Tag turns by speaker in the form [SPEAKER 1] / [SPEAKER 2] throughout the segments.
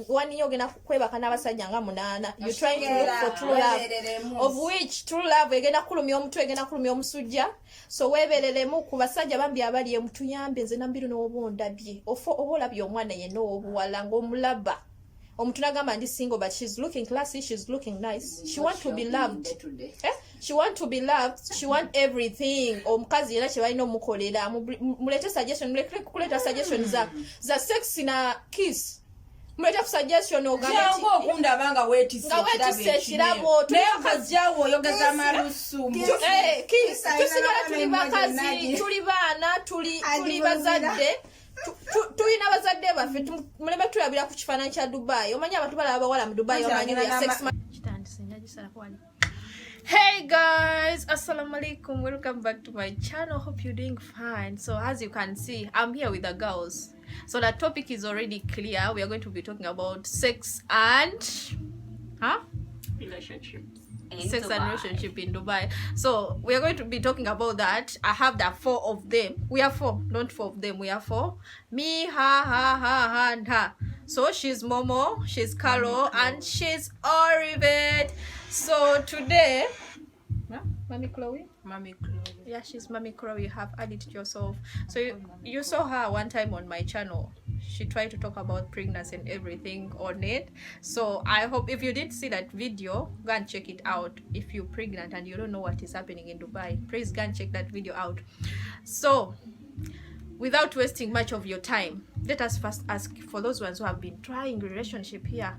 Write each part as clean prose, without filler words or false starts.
[SPEAKER 1] one year ogenda kwebaka n'abasajja nga 8. You trying to look for true love, of which true love egenda kulumya omutwe, egenda kulumya omusujja. So webereremu ku basajja bambi abali emutuyambe nze nambiru n'obondabye oba olabye omwana yenna obuwala ng'omulaba omuntu nagamba ndi single but she's looking classy, she's looking nice, she want to be loved, she want to be loved, she want everything. Omukazi era kye balina omukolera mulete suggestion, muleke kuleta suggestion za sex na kiss, mulete ku suggestion ogameti
[SPEAKER 2] okundabanga wetise
[SPEAKER 1] ekirabo
[SPEAKER 2] tuyakajjawo oyogeza amalusu
[SPEAKER 1] kiss tusigala tuli bakazi, tuli baana, tuli bazadde, tulina abazadde baffe muleme tulabira ku kifaananyi kya Dubai. Omanyi abantu balaba abawala mu Dubai omanyi ya sex. Hey guys, assalamu alaikum, welcome back to my channel. Hope you're doing fine. So as you can see, I'm here with the girls. So the topic is already clear. We are going to be talking about sex and
[SPEAKER 3] relationship
[SPEAKER 1] in Dubai. So we are going to be talking about that. I have the 4 of them. We are 4, not 4 of them. We are 4. Me, her, and her. So she's Momo, she's Carol, and she's Orivet. So today, Mommy Chloe. Yeah, she's Mommy Chloe. You have added it yourself. So you saw her one time on my channel. She tried to talk about pregnancy and everything on it. So I hope if you did see that video, go and check it out. If you're pregnant and you don't know what is happening in Dubai, please go and check that video out. So without wasting much of your time, let us first ask for those ones who have been trying relationship here,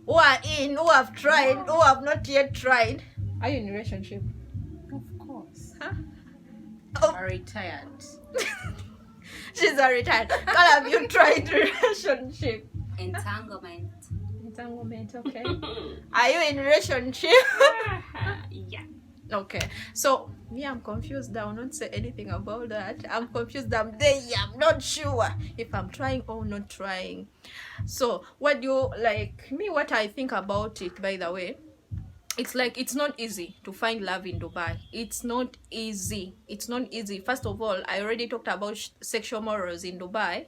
[SPEAKER 1] who are in, who have tried, who have not yet tried. Are you in a relationship?
[SPEAKER 2] Of course.
[SPEAKER 1] I'm
[SPEAKER 2] retired.
[SPEAKER 1] She's a retired. But have you tried relationship? Entanglement, okay. Are you in relationship?
[SPEAKER 3] Yeah.
[SPEAKER 1] Okay. So me, I'm confused. I will not say anything about that. I'm confused. I'm there. I'm not sure if I'm trying or not trying. So what do you like me? What I think about it, by the way, it's like it's not easy to find love in Dubai. It's not easy. It's not easy. First of all, I already talked about sexual morals in Dubai.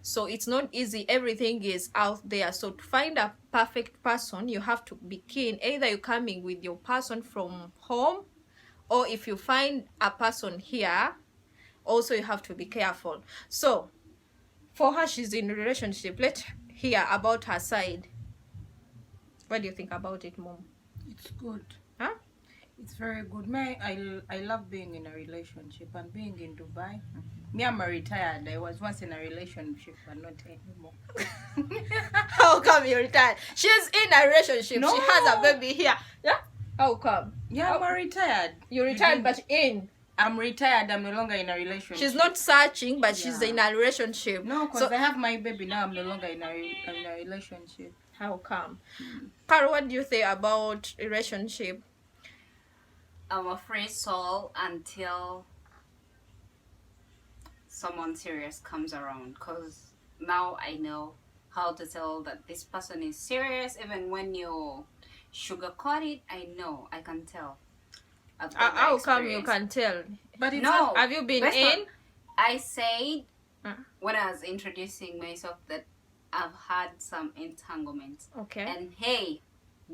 [SPEAKER 1] So it's not easy. Everything is out there. So to find a perfect person, you have to be keen. Either you're coming with your person from home, or if you find a person here, also you have to be careful. So for her, she's in a relationship. Let's hear about her side. What do you think about it, Mom?
[SPEAKER 2] It's good.
[SPEAKER 1] Huh?
[SPEAKER 2] It's very good. I love being in a relationship and being in Dubai. Me, I'm retired. I was once in a relationship, but not anymore.
[SPEAKER 1] How come you retired? She's in a relationship.
[SPEAKER 2] No.
[SPEAKER 1] She has a baby here. Yeah? How come?
[SPEAKER 2] Yeah, I'm retired.
[SPEAKER 1] You retired, but in.
[SPEAKER 2] I'm retired. I'm no longer in a relationship.
[SPEAKER 1] She's not searching, but she's in a relationship.
[SPEAKER 2] No, because I have my baby now. I'm no longer in a relationship.
[SPEAKER 1] How come? Carol, what do you think about relationship?
[SPEAKER 3] I'm a free soul until someone serious comes around, because now I know how to tell that this person is serious. Even when you sugarcoat it, I can tell.
[SPEAKER 1] How come you can tell?
[SPEAKER 2] But it's
[SPEAKER 3] no,
[SPEAKER 1] have you been in?
[SPEAKER 3] I said when I was introducing myself that I've had some entanglements.
[SPEAKER 1] Okay.
[SPEAKER 3] And hey,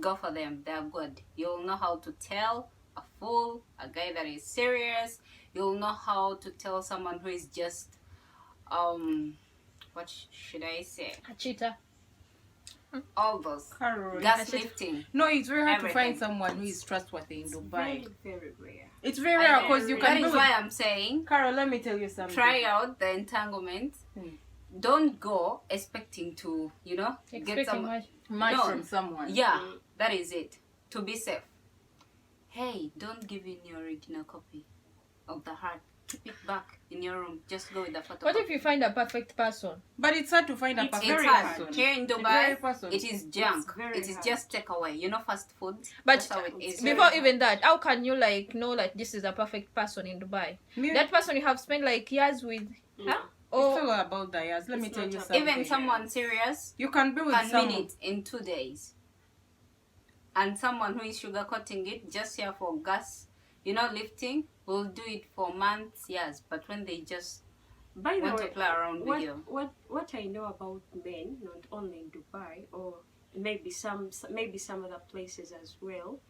[SPEAKER 3] go for them. They're good. You'll know how to tell a fool, a guy that is serious. You'll know how to tell someone who is just what should I say?
[SPEAKER 1] A cheater.
[SPEAKER 3] All those
[SPEAKER 2] Carol,
[SPEAKER 3] gas lifting.
[SPEAKER 2] No, it's very hard to find someone who is trustworthy in Dubai.
[SPEAKER 3] Very rare.
[SPEAKER 2] It's very rare because you can
[SPEAKER 3] That is why I'm saying,
[SPEAKER 2] Carol, let me tell you something.
[SPEAKER 3] try out the entanglement. Don't go expecting to, get some
[SPEAKER 2] much from someone.
[SPEAKER 3] Yeah, that is it. To be safe. Hey, don't give in your original copy of the heart. Keep it back in your room. Just go with the photo.
[SPEAKER 1] What if you find a perfect person?
[SPEAKER 2] But it's hard to find a perfect
[SPEAKER 3] It's
[SPEAKER 2] person.
[SPEAKER 3] hard. Here in Dubai, it is junk. It is just takeaway. Fast food.
[SPEAKER 1] But
[SPEAKER 3] That's how it is.
[SPEAKER 1] before even that, how can you know this is a perfect person in Dubai? That person you have spent years with, huh?
[SPEAKER 2] It's all about the years. Let me tell you something.
[SPEAKER 3] Even someone serious
[SPEAKER 2] you can be with
[SPEAKER 3] can
[SPEAKER 2] someone.
[SPEAKER 3] mean it in 2 days. And someone who is sugarcoating it just here for gas, lifting, will do it for months, years. But when they just
[SPEAKER 4] By the
[SPEAKER 3] want
[SPEAKER 4] way,
[SPEAKER 3] to play around with you.
[SPEAKER 4] what I know about men, not only in Dubai or maybe some other places as well,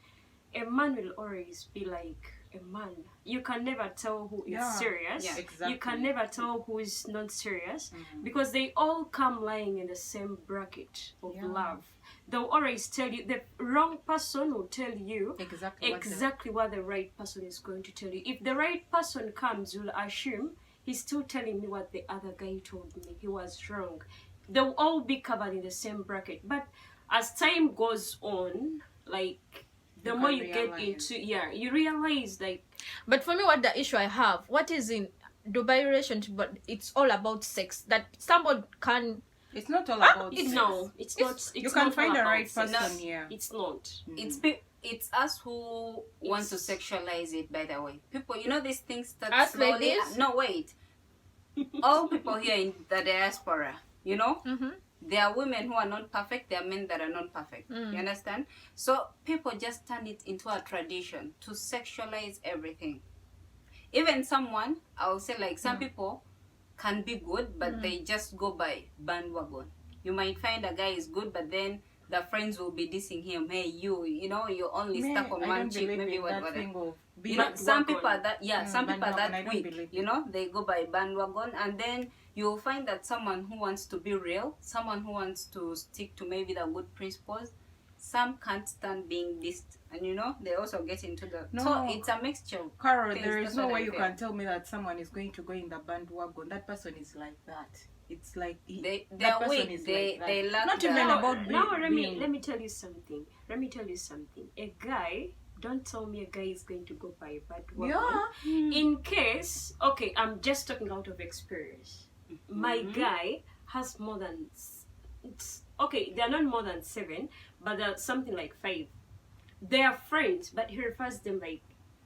[SPEAKER 4] a man will always be like a man. You can never tell who is
[SPEAKER 2] Yeah.
[SPEAKER 4] serious.
[SPEAKER 3] Yeah.
[SPEAKER 2] Exactly.
[SPEAKER 4] You can never tell who is not serious because they all come lying in the same bracket of
[SPEAKER 2] Yeah.
[SPEAKER 4] love. They'll always tell you, the wrong person will tell you
[SPEAKER 2] Exactly.
[SPEAKER 4] what the right person is going to tell you. If the right person comes, you'll assume he's still telling me what the other guy told me. He was wrong. They'll all be covered in the same bracket. But as time goes on, like the
[SPEAKER 2] You
[SPEAKER 4] more
[SPEAKER 2] can
[SPEAKER 4] you get
[SPEAKER 2] realize.
[SPEAKER 4] into, you realize like
[SPEAKER 1] But for me, what the issue I have, what is in Dubai relationship, but it's all about sex. That someone can.
[SPEAKER 2] It's not all about
[SPEAKER 4] it's
[SPEAKER 2] sex.
[SPEAKER 4] no, it's not. It's
[SPEAKER 2] You can
[SPEAKER 4] not
[SPEAKER 2] find
[SPEAKER 4] all
[SPEAKER 2] the
[SPEAKER 4] about
[SPEAKER 2] right
[SPEAKER 4] sex.
[SPEAKER 2] person here.
[SPEAKER 4] It's not.
[SPEAKER 3] It's us who want to sexualize it, by the way. People, you know, these things that
[SPEAKER 1] Us like
[SPEAKER 3] slowly...
[SPEAKER 1] this?
[SPEAKER 3] No, wait. All people here in the diaspora, you know, there are women who are not perfect, there are men that are not perfect. You understand? So people just turn it into a tradition to sexualize everything. Even someone, I'll say like some people can be good, but they just go by bandwagon. You might find a guy is good, but then the friends will be dissing him. Hey, you know, you're only
[SPEAKER 2] Me,
[SPEAKER 3] stuck on
[SPEAKER 2] I
[SPEAKER 3] one
[SPEAKER 2] don't
[SPEAKER 3] chick,
[SPEAKER 2] believe
[SPEAKER 3] maybe
[SPEAKER 2] in
[SPEAKER 3] whatever.
[SPEAKER 2] that thing of
[SPEAKER 3] You
[SPEAKER 2] being
[SPEAKER 3] know, some people are
[SPEAKER 4] bandwagon.
[SPEAKER 3] that, some people are
[SPEAKER 2] bandwagon, I
[SPEAKER 3] that
[SPEAKER 2] don't
[SPEAKER 3] weak.
[SPEAKER 2] believe
[SPEAKER 3] You know, they go by bandwagon, and then you'll find that someone who wants to be real, someone who wants to stick to maybe the good principles, some can't stand being dissed, and you know, they also get into the.
[SPEAKER 2] No.
[SPEAKER 3] So it's a mixture. Of
[SPEAKER 2] Carol,
[SPEAKER 3] things,
[SPEAKER 2] there is
[SPEAKER 3] that's
[SPEAKER 2] no
[SPEAKER 3] what I
[SPEAKER 2] way you
[SPEAKER 3] feel.
[SPEAKER 2] can tell me that someone is going to go in the bandwagon. That person is like that. It's like
[SPEAKER 3] They're
[SPEAKER 2] that person
[SPEAKER 3] weak.
[SPEAKER 2] is
[SPEAKER 3] They
[SPEAKER 2] like
[SPEAKER 3] they
[SPEAKER 2] that.
[SPEAKER 3] lack
[SPEAKER 2] Not
[SPEAKER 3] the-
[SPEAKER 2] even
[SPEAKER 4] Now,
[SPEAKER 2] about
[SPEAKER 4] now
[SPEAKER 2] being.
[SPEAKER 4] let me tell you something. A guy, don't tell me a guy is going to go by a bandwagon.
[SPEAKER 2] Yeah.
[SPEAKER 4] In case, okay, I'm just talking out of experience. My guy has more than, okay, they're not more than 7, but they're something like 5. They are friends, but he refers them like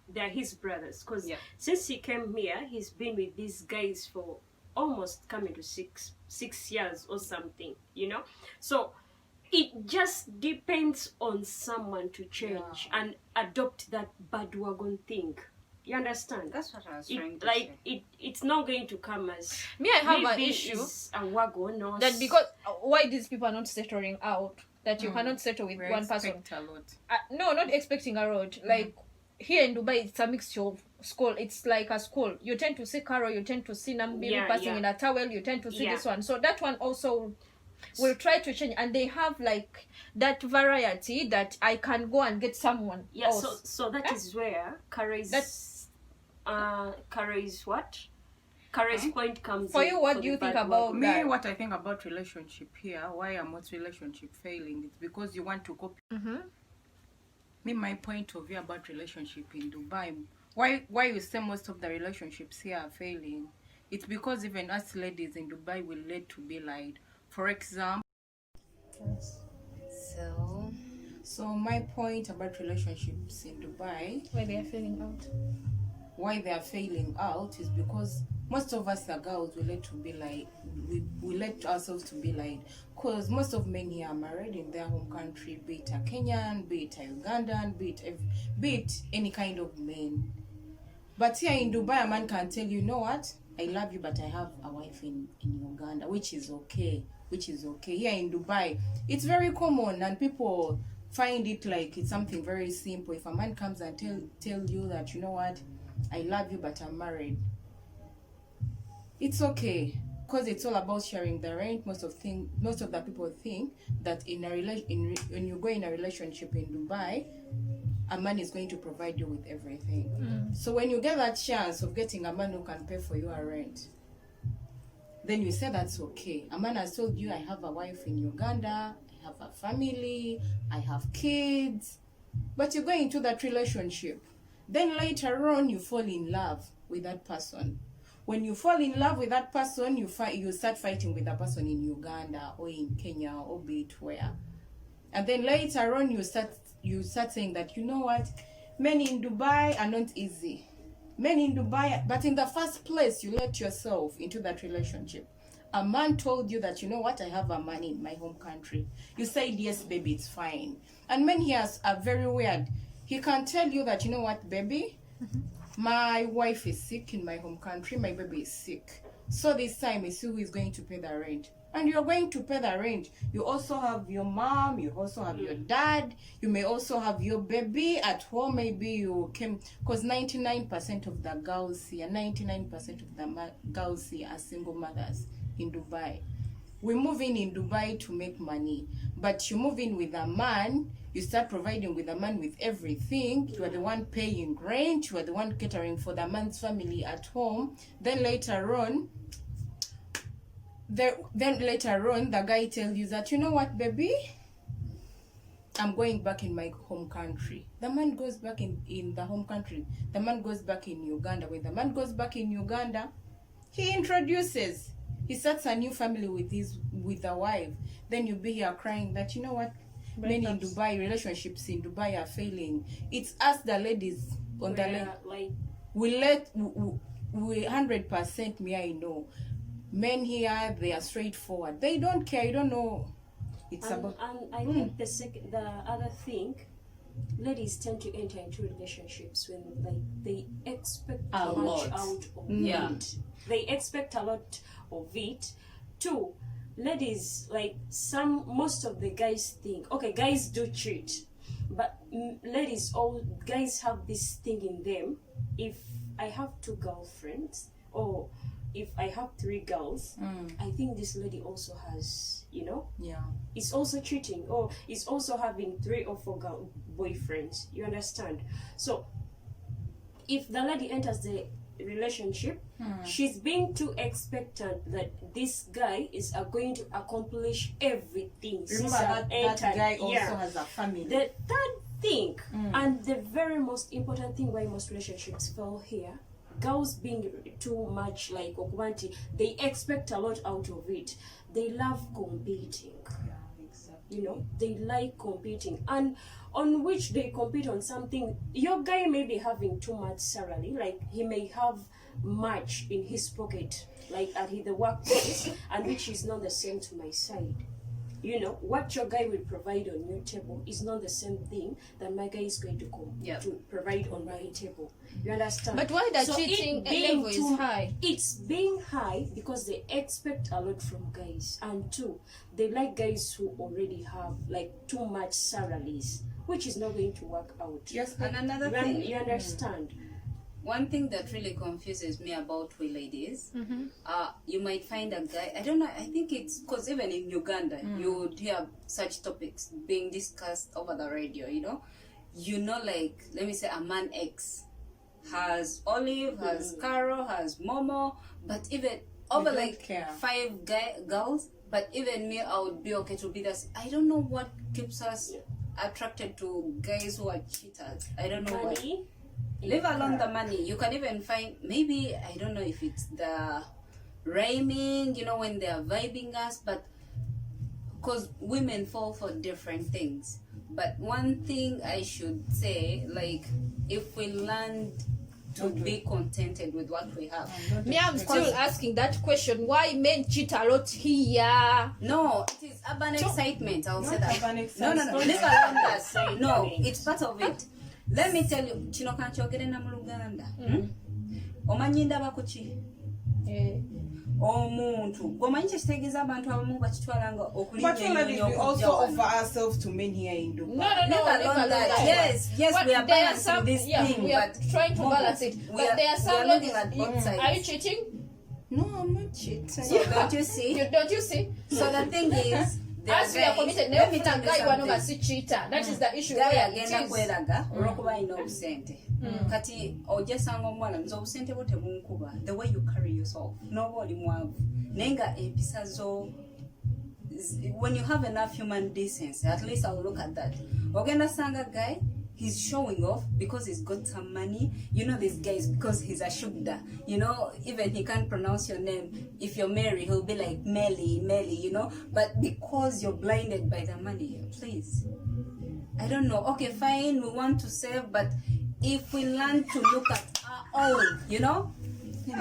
[SPEAKER 4] they're his brothers. Because since he came here, he's been with these guys for almost coming to 6 years or something, you know? So it just depends on someone to change and adopt that bandwagon thing. You understand?
[SPEAKER 3] That's what I was
[SPEAKER 4] It,
[SPEAKER 3] trying to
[SPEAKER 4] like
[SPEAKER 3] say.
[SPEAKER 4] it's not going to come as
[SPEAKER 1] Me, I have an
[SPEAKER 4] maybe
[SPEAKER 1] issue
[SPEAKER 4] it's a wagon or
[SPEAKER 1] that because why these people are not settling out. That you cannot settle with
[SPEAKER 2] We
[SPEAKER 1] one person.
[SPEAKER 2] expect a lot.
[SPEAKER 1] No, not expecting a road. Like here in Dubai, it's a mixture of school. It's like a school. You tend to see Carol, you tend to see Nambiru
[SPEAKER 4] Yeah,
[SPEAKER 1] passing
[SPEAKER 4] yeah.
[SPEAKER 1] in a towel, you tend to see
[SPEAKER 4] Yeah.
[SPEAKER 1] this one. So that one also will try to change, and they have like that variety that I can go and get someone
[SPEAKER 4] Yeah,
[SPEAKER 1] else.
[SPEAKER 4] so that is where Kara's point comes
[SPEAKER 1] For
[SPEAKER 4] in.
[SPEAKER 1] you, what
[SPEAKER 4] for
[SPEAKER 1] do you
[SPEAKER 4] the
[SPEAKER 1] think
[SPEAKER 4] bandwagon.
[SPEAKER 1] about
[SPEAKER 2] Me,
[SPEAKER 1] that?
[SPEAKER 2] what I think about relationship here, why are most relationship failing? It's because you want to copy. Me, my point of view about relationship in Dubai, why you say most of the relationships here are failing? It's because even us ladies in Dubai will let to be lied. For example, so my point about relationships in Dubai,
[SPEAKER 1] Where they are feeling out.
[SPEAKER 2] why they are failing out is because most of us the girls we let to be like we let ourselves to be like, because most of men here are married in their home country, be it a Kenyan, be it a Ugandan, be it any kind of man. But here in Dubai, a man can tell you, know what, I love you, but I have a wife in Uganda, which is okay. Here in Dubai, it's very common, and people find it like it's something very simple. If a man comes and tell you that, you know what, I love you, but I'm married, it's okay, because it's all about sharing the rent. Most of the people think that when you go in a relationship in Dubai, a man is going to provide you with everything. So when you get that chance of getting a man who can pay for your rent, then you say that's okay. A man has told you, I have a wife in Uganda, I have a family, I have kids, but you go into that relationship. Then later on, you fall in love with that person. When you fall in love with that person, you start fighting with that person in Uganda or in Kenya or be it where. And then later on, you start saying that, you know what, men in Dubai are not easy. Men in Dubai, but in the first place, you let yourself into that relationship. A man told you that, you know what, I have a man in my home country. You said, yes, baby, it's fine. And men here are very weird. He can tell you that, you know what, baby, my wife is sick in my home country, my baby is sick. So this time is who is going to pay the rent. And you're going to pay the rent. You also have your mom, you also have your dad, you may also have your baby at home. Maybe you came, because 99% of the girls here, 99% of the girls here are single mothers in Dubai. We move in Dubai to make money, but you move in with a man, you start providing with a man with everything. You are the one paying rent, you are the one catering for the man's family at home. Then later on, the guy tells you that, you know what, baby, I'm going back in my home country. The man goes back in the home country. The man goes back in Uganda. When the man goes back in Uganda, he starts a new family with the wife. Then you'll be here crying that, you know what, men in Dubai, relationships in Dubai are failing. It's us, the ladies, on the
[SPEAKER 4] like
[SPEAKER 2] we 100%, me, I know. Men here, they are straightforward. They don't care. You don't know. It's about.
[SPEAKER 4] And I think the other thing, ladies tend to enter into relationships when like they expect
[SPEAKER 3] A
[SPEAKER 4] much
[SPEAKER 3] lot.
[SPEAKER 4] out of
[SPEAKER 3] Yeah.
[SPEAKER 4] it. They expect a lot of it. Two, ladies, like most of the guys think, okay, guys do cheat, but guys have this thing in them. If I have 2 girlfriends, or if I have 3 girls, I think this lady also has,
[SPEAKER 2] Yeah.
[SPEAKER 4] it's also cheating, or is also having 3 or 4 boyfriends. You understand? So if the lady enters the relationship, she's being too expectant that this guy is going to accomplish everything.
[SPEAKER 2] Remember that guy also has a family.
[SPEAKER 4] The third thing, and the very most important thing why most relationships fail here, girls being too much like okubanti, they expect a lot out of it. They love competing.
[SPEAKER 2] Yeah, exactly.
[SPEAKER 4] They like competing, and on which they compete on something. Your guy may be having too much salary, like he may have much in his pocket, like at the workplace, and which is not the same to my side. What your guy will provide on your table is not the same thing that my guy is going to to provide on my table. You understand?
[SPEAKER 1] But why the
[SPEAKER 4] So
[SPEAKER 1] cheating
[SPEAKER 4] it being
[SPEAKER 1] level is high?
[SPEAKER 4] It's being high because they expect a lot from guys, and 2, they like guys who already have like too much salaries, which is not going to work out.
[SPEAKER 2] Yes,
[SPEAKER 3] And another thing,
[SPEAKER 4] You understand?
[SPEAKER 3] one thing that really confuses me about we ladies, you might find a guy, I don't know, I think it's because even in Uganda, you would hear such topics being discussed over the radio, like, let me say a man X has Olive, has Carol, has Momo, but even over
[SPEAKER 2] don't
[SPEAKER 3] like
[SPEAKER 2] care.
[SPEAKER 3] 5 girls, but even me, I would be okay to be this. I don't know what keeps us attracted to guys who are cheaters. I don't know what.
[SPEAKER 4] Money.
[SPEAKER 3] Leave alone the money. You can even find, maybe, I don't know if it's the rhyming, when they are vibing us, but because women fall for different things. But one thing I should say, like, if we learn to be contented with what we have.
[SPEAKER 1] Me, I'm still asking that question. Why men cheat a lot here?
[SPEAKER 3] No, it is urban excitement. I'll say that.
[SPEAKER 2] urban
[SPEAKER 3] No.
[SPEAKER 2] excitement.
[SPEAKER 3] Leave alone that. No, it's part of it. Let me tell you, kino kanchogere na mu Luganda. Omanyi ndaba ku ki? Omuntu. Gomanyi kitegeeza abantu abamu bakitwala nga
[SPEAKER 2] But
[SPEAKER 3] okulinya
[SPEAKER 2] we also offer ourselves to men here in Dubai.
[SPEAKER 1] No,
[SPEAKER 3] Leave alone that. Yes,
[SPEAKER 1] But
[SPEAKER 3] we are
[SPEAKER 1] there
[SPEAKER 3] balancing this thing,
[SPEAKER 1] we are
[SPEAKER 3] but
[SPEAKER 1] trying to balance it. But there are some
[SPEAKER 3] looking
[SPEAKER 1] ladies.
[SPEAKER 3] at both sides.
[SPEAKER 1] Are you cheating?
[SPEAKER 2] No, I'm not cheating.
[SPEAKER 3] So don't you see?
[SPEAKER 1] Don't you see?
[SPEAKER 3] So the thing is, there
[SPEAKER 1] As we are
[SPEAKER 3] guys-
[SPEAKER 1] committed,
[SPEAKER 3] let me
[SPEAKER 1] never
[SPEAKER 3] tell you
[SPEAKER 1] guy one
[SPEAKER 3] something.
[SPEAKER 1] of us cheater. That is the issue.
[SPEAKER 3] Guy
[SPEAKER 1] where it
[SPEAKER 3] agenda
[SPEAKER 1] is.
[SPEAKER 3] kweraga olwokuba alina obusente kati ojja sanga omuwala nze obusente bwo tebunkuba the way you carry yourself n'oba oli mwavu naye nga empisa zo when you have enough human decency, at least I'll look at that. Ogenda sanga guy, he's showing off because he's got some money. This guy is because he's a shugda. Even he can't pronounce your name. If you're Mary, he'll be like Melly, But because you're blinded by the money, please. I don't know. Okay, fine, we want to save, but if we learn to look at our own,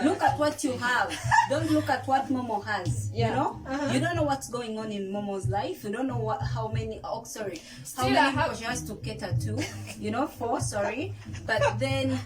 [SPEAKER 3] Look at what you have. Don't look at what Momo has.
[SPEAKER 1] Yeah.
[SPEAKER 3] You know, you don't know what's going on in Momo's life. You don't know how many. How
[SPEAKER 1] Still, I
[SPEAKER 3] many
[SPEAKER 1] have-
[SPEAKER 3] people she has to cater to. You know, sorry. But then,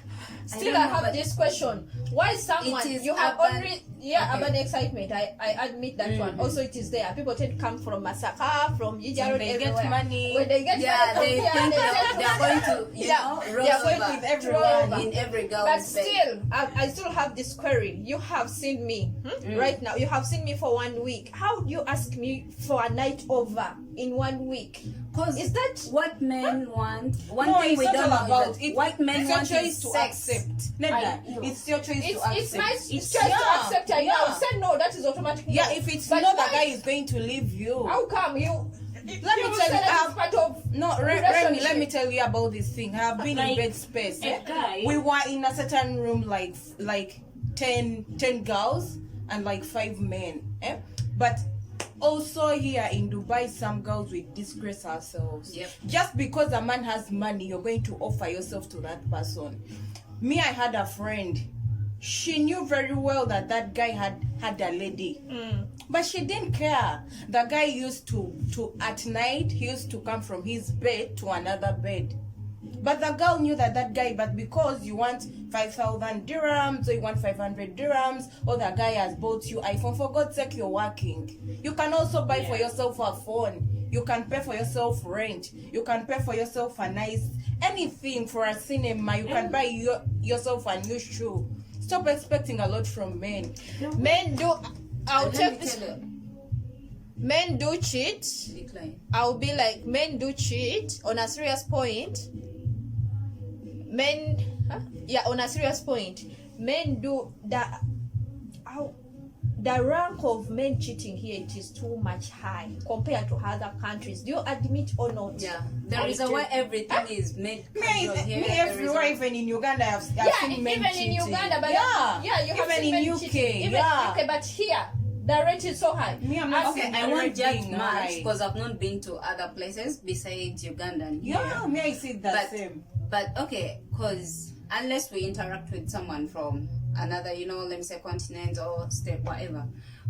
[SPEAKER 1] Still,
[SPEAKER 3] don't
[SPEAKER 1] I
[SPEAKER 3] know,
[SPEAKER 1] have
[SPEAKER 3] but
[SPEAKER 1] this question. Why someone
[SPEAKER 3] It is
[SPEAKER 1] you have
[SPEAKER 3] urban-
[SPEAKER 1] already
[SPEAKER 3] Okay.
[SPEAKER 1] urban excitement? I admit that one. Also, it is there. People tend to come from Masaka, from Yijaro,
[SPEAKER 2] When they get
[SPEAKER 1] everywhere.
[SPEAKER 2] money.
[SPEAKER 1] When they get
[SPEAKER 3] yeah,
[SPEAKER 1] money,
[SPEAKER 3] they
[SPEAKER 1] from
[SPEAKER 3] think
[SPEAKER 1] here,
[SPEAKER 3] they are going to, you
[SPEAKER 1] Yeah,
[SPEAKER 3] know,
[SPEAKER 1] they
[SPEAKER 3] roll
[SPEAKER 1] are going
[SPEAKER 3] over
[SPEAKER 2] with everyone.
[SPEAKER 1] over.
[SPEAKER 3] in every girl's
[SPEAKER 1] But
[SPEAKER 3] bed.
[SPEAKER 1] still, I still have this query. You have seen me right now. You have seen me for 1 week. How do you ask me for a night over in 1 week?
[SPEAKER 3] Cause
[SPEAKER 1] Is that
[SPEAKER 3] what men want? One
[SPEAKER 2] No,
[SPEAKER 3] thing
[SPEAKER 2] it's
[SPEAKER 3] we
[SPEAKER 2] not
[SPEAKER 3] don't
[SPEAKER 2] all
[SPEAKER 3] know
[SPEAKER 2] about
[SPEAKER 3] is that
[SPEAKER 2] it.
[SPEAKER 3] what men
[SPEAKER 2] It's your
[SPEAKER 3] want
[SPEAKER 2] choice
[SPEAKER 3] is
[SPEAKER 2] to
[SPEAKER 3] sex.
[SPEAKER 2] accept. Neda,
[SPEAKER 4] know.
[SPEAKER 2] it's your choice
[SPEAKER 1] it's
[SPEAKER 2] to accept.
[SPEAKER 1] it's choice to
[SPEAKER 2] yeah,
[SPEAKER 1] accept? I
[SPEAKER 2] yeah.
[SPEAKER 1] now say no. That is automatic.
[SPEAKER 2] Yeah,
[SPEAKER 1] no.
[SPEAKER 2] if it's
[SPEAKER 1] But
[SPEAKER 2] not the
[SPEAKER 1] why-
[SPEAKER 2] guy is going to leave you.
[SPEAKER 1] How come you?
[SPEAKER 2] Let me
[SPEAKER 1] you
[SPEAKER 2] tell
[SPEAKER 1] say
[SPEAKER 2] you,
[SPEAKER 1] that it's part of
[SPEAKER 2] No, Remy, let me
[SPEAKER 1] relationship.
[SPEAKER 2] tell you about this thing. I have been in
[SPEAKER 4] Like,
[SPEAKER 2] bed space.
[SPEAKER 4] a guy-
[SPEAKER 2] We were in a certain room, like 10 girls and like 5 men. But also here in Dubai, some girls will disgrace ourselves.
[SPEAKER 3] Yep.
[SPEAKER 2] Just because a man has money, you're going to offer yourself to that person. Me, I had a friend. She knew very well that guy had a lady. But she didn't care. The guy used to at night, he used to come from his bed to another bed. But the girl knew that guy, but because you want 5,000 dirhams or you want 500 dirhams, or the guy has bought you iPhone, for God's sake, you're working. You can also buy for yourself a phone. You can pay for yourself rent. You can pay for yourself a nice anything, for a cinema. You can buy yourself a new shoe. Stop expecting a lot from men.
[SPEAKER 1] men do. I'll
[SPEAKER 3] Let
[SPEAKER 1] take
[SPEAKER 3] me
[SPEAKER 1] this.
[SPEAKER 3] tell you,
[SPEAKER 1] Men do cheat.
[SPEAKER 3] decline.
[SPEAKER 1] I'll be like, men do cheat on a serious point. Men, on a serious point, men do that. The rank of men cheating here, it is too much high compared to other countries. Do you admit or not?
[SPEAKER 3] Yeah, there is a way everything is made casual here.
[SPEAKER 2] Me
[SPEAKER 3] There is
[SPEAKER 2] everywhere,
[SPEAKER 3] a-
[SPEAKER 2] even in Uganda, I've
[SPEAKER 1] Yeah,
[SPEAKER 2] seen men
[SPEAKER 1] even
[SPEAKER 2] cheating.
[SPEAKER 1] in Uganda, but
[SPEAKER 2] yeah,
[SPEAKER 1] you have
[SPEAKER 2] even
[SPEAKER 1] seen
[SPEAKER 2] in
[SPEAKER 1] men
[SPEAKER 2] UK,
[SPEAKER 1] cheating. Even
[SPEAKER 2] yeah.
[SPEAKER 1] UK, but here the rate is so high.
[SPEAKER 2] Me, I'm not
[SPEAKER 1] And-
[SPEAKER 2] saying
[SPEAKER 3] Okay, I won't judge
[SPEAKER 2] being
[SPEAKER 3] much
[SPEAKER 2] high.
[SPEAKER 3] because I've not been to other places besides Uganda and here.
[SPEAKER 2] Yeah, me, I see the
[SPEAKER 3] But-
[SPEAKER 2] same.
[SPEAKER 3] But okay, because unless we interact with someone from another, let me say continent or state, whatever.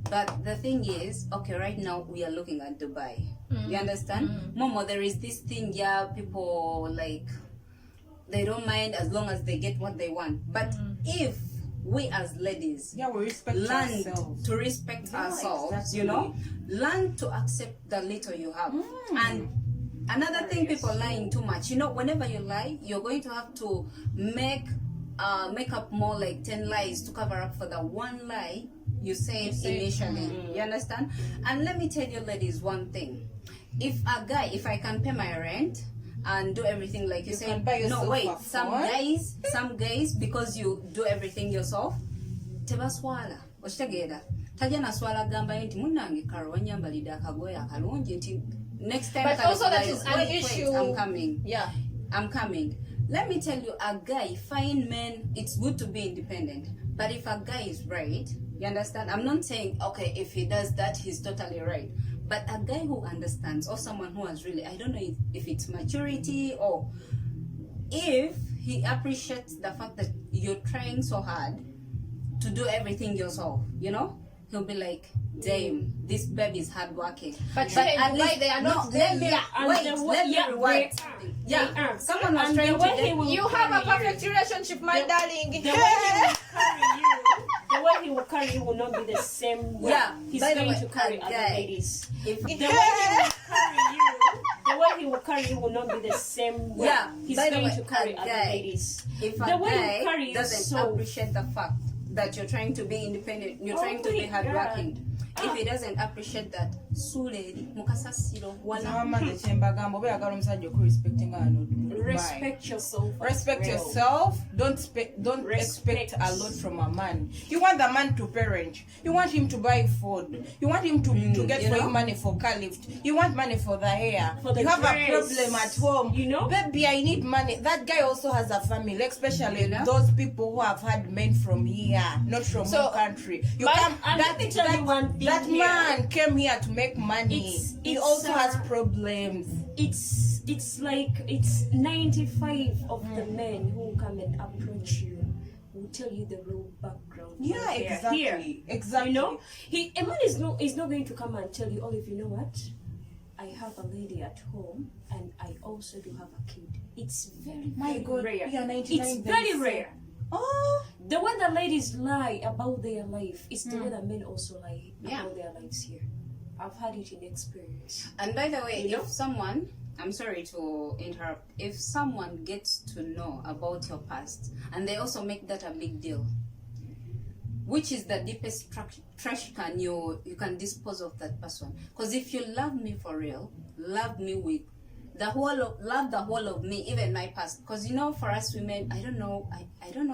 [SPEAKER 3] But the thing is, okay, right now we are looking at Dubai. You understand? Momo, there is this thing, people like, they don't mind as long as they get what they want. But if we as ladies
[SPEAKER 2] Yeah, we respect
[SPEAKER 3] learn
[SPEAKER 2] ourselves.
[SPEAKER 3] to respect
[SPEAKER 2] Yeah,
[SPEAKER 3] ourselves,
[SPEAKER 2] exactly.
[SPEAKER 3] learn to accept the little you have. And another thing, people lying too much. Whenever you lie, you're going to have to make up more like 10 lies to cover up for the one lie you said initially. You understand? And let me tell you, ladies, one thing. If I can pay my rent and do everything like you
[SPEAKER 2] You
[SPEAKER 3] said,
[SPEAKER 2] can buy yourself
[SPEAKER 3] no, wait,
[SPEAKER 2] a
[SPEAKER 3] some
[SPEAKER 2] phone.
[SPEAKER 3] guys, because you do everything yourself, tebaswala okitegeera tajja naswala agamba nti munnange karo wanyambalidde akagoye akalungi nti next time
[SPEAKER 1] But also that is an
[SPEAKER 3] wait,
[SPEAKER 1] issue.
[SPEAKER 3] I'm coming.
[SPEAKER 1] Yeah.
[SPEAKER 3] I'm coming. Let me tell you, a guy, fine men, it's good to be independent. But if a guy is right, you understand? I'm not saying, okay, if he does that, he's totally right. But a guy who understands, or someone who has really, I don't know if it's maturity or if he appreciates the fact that you're trying so hard to do everything yourself, he'll be like, damn, this baby's hardworking.
[SPEAKER 1] But here in
[SPEAKER 3] at
[SPEAKER 1] Dubai,
[SPEAKER 3] least-
[SPEAKER 1] they are not
[SPEAKER 3] no, let
[SPEAKER 1] there.
[SPEAKER 3] me,
[SPEAKER 1] Yeah.
[SPEAKER 4] And
[SPEAKER 3] wait,
[SPEAKER 4] the
[SPEAKER 3] let me
[SPEAKER 4] yeah,
[SPEAKER 3] rewind
[SPEAKER 4] they
[SPEAKER 3] something.
[SPEAKER 4] are.
[SPEAKER 3] Yeah,
[SPEAKER 4] They are.
[SPEAKER 3] someone was
[SPEAKER 4] And
[SPEAKER 3] trying
[SPEAKER 4] the
[SPEAKER 3] to
[SPEAKER 4] way he
[SPEAKER 3] get
[SPEAKER 4] will
[SPEAKER 1] You have a
[SPEAKER 4] carry
[SPEAKER 1] perfect relationship, my darling.
[SPEAKER 4] The way he will carry you, the way he will carry you will not be the same way
[SPEAKER 3] Yeah,
[SPEAKER 4] he's
[SPEAKER 3] by the
[SPEAKER 4] going
[SPEAKER 3] way,
[SPEAKER 4] to carry
[SPEAKER 3] a
[SPEAKER 4] other
[SPEAKER 3] guy-
[SPEAKER 4] ladies.
[SPEAKER 3] if
[SPEAKER 4] The way he will carry you, the way he will carry you will not be the same way
[SPEAKER 3] Yeah,
[SPEAKER 4] he's
[SPEAKER 3] by the
[SPEAKER 4] going
[SPEAKER 3] way,
[SPEAKER 4] to carry
[SPEAKER 3] a
[SPEAKER 4] other
[SPEAKER 3] guy-
[SPEAKER 4] ladies.
[SPEAKER 3] if
[SPEAKER 4] The
[SPEAKER 3] a
[SPEAKER 4] way you
[SPEAKER 3] guy
[SPEAKER 4] carry
[SPEAKER 3] doesn't
[SPEAKER 4] yourself.
[SPEAKER 3] appreciate the fact that you're trying to be independent, you're trying to be
[SPEAKER 4] my
[SPEAKER 3] hardworking. If he doesn't appreciate that, Suleli, Mukasasiro, wala.
[SPEAKER 2] Zawamaze kyembagamba oba oyagala omusajja okurespectinga wano Dubai.
[SPEAKER 4] Respect yourself.
[SPEAKER 2] Respect
[SPEAKER 4] as well.
[SPEAKER 2] yourself. Don't expect a lot from a man. You want the man to parent. You want him to buy food. You want him to get
[SPEAKER 3] you
[SPEAKER 2] for
[SPEAKER 3] know?
[SPEAKER 2] you money for car lift. You want money for the hair.
[SPEAKER 4] For the
[SPEAKER 2] you have
[SPEAKER 4] dress.
[SPEAKER 2] a problem at home. Baby, I need money. That guy also has a family, especially those people who have had men from here, not from
[SPEAKER 1] So,
[SPEAKER 2] one country.
[SPEAKER 4] and let me tell you one thing
[SPEAKER 2] that
[SPEAKER 4] here.
[SPEAKER 2] man came here to make money. He
[SPEAKER 4] It's,
[SPEAKER 2] also has
[SPEAKER 4] uh,
[SPEAKER 2] problems.
[SPEAKER 4] It's like it's 95 of the men who come and approach you would will tell you the real background.
[SPEAKER 2] Yeah,
[SPEAKER 4] why they are
[SPEAKER 2] exactly.
[SPEAKER 4] here.
[SPEAKER 2] Exactly.
[SPEAKER 4] You know, a man is not going to come and tell you, Olive, you know what? I have a lady at home and I also do have a kid. It's very,
[SPEAKER 2] My
[SPEAKER 4] very
[SPEAKER 2] God,
[SPEAKER 4] rare.
[SPEAKER 2] yeah, 99
[SPEAKER 4] It's very
[SPEAKER 2] days.
[SPEAKER 4] rare.
[SPEAKER 2] Oh,
[SPEAKER 4] The way the ladies lie about their life is the way the men also lie
[SPEAKER 3] Yeah.
[SPEAKER 4] about their lives here. I've had it in experience.
[SPEAKER 3] And by the way,
[SPEAKER 4] You know?
[SPEAKER 3] if someone, I'm sorry to interrupt, if someone gets to know about your past and they also make that a big deal, which is the deepest trash can you can dispose of that person? Because if you love me for real, love me with love the whole of me, even my past. Because you know, for us women, I don't know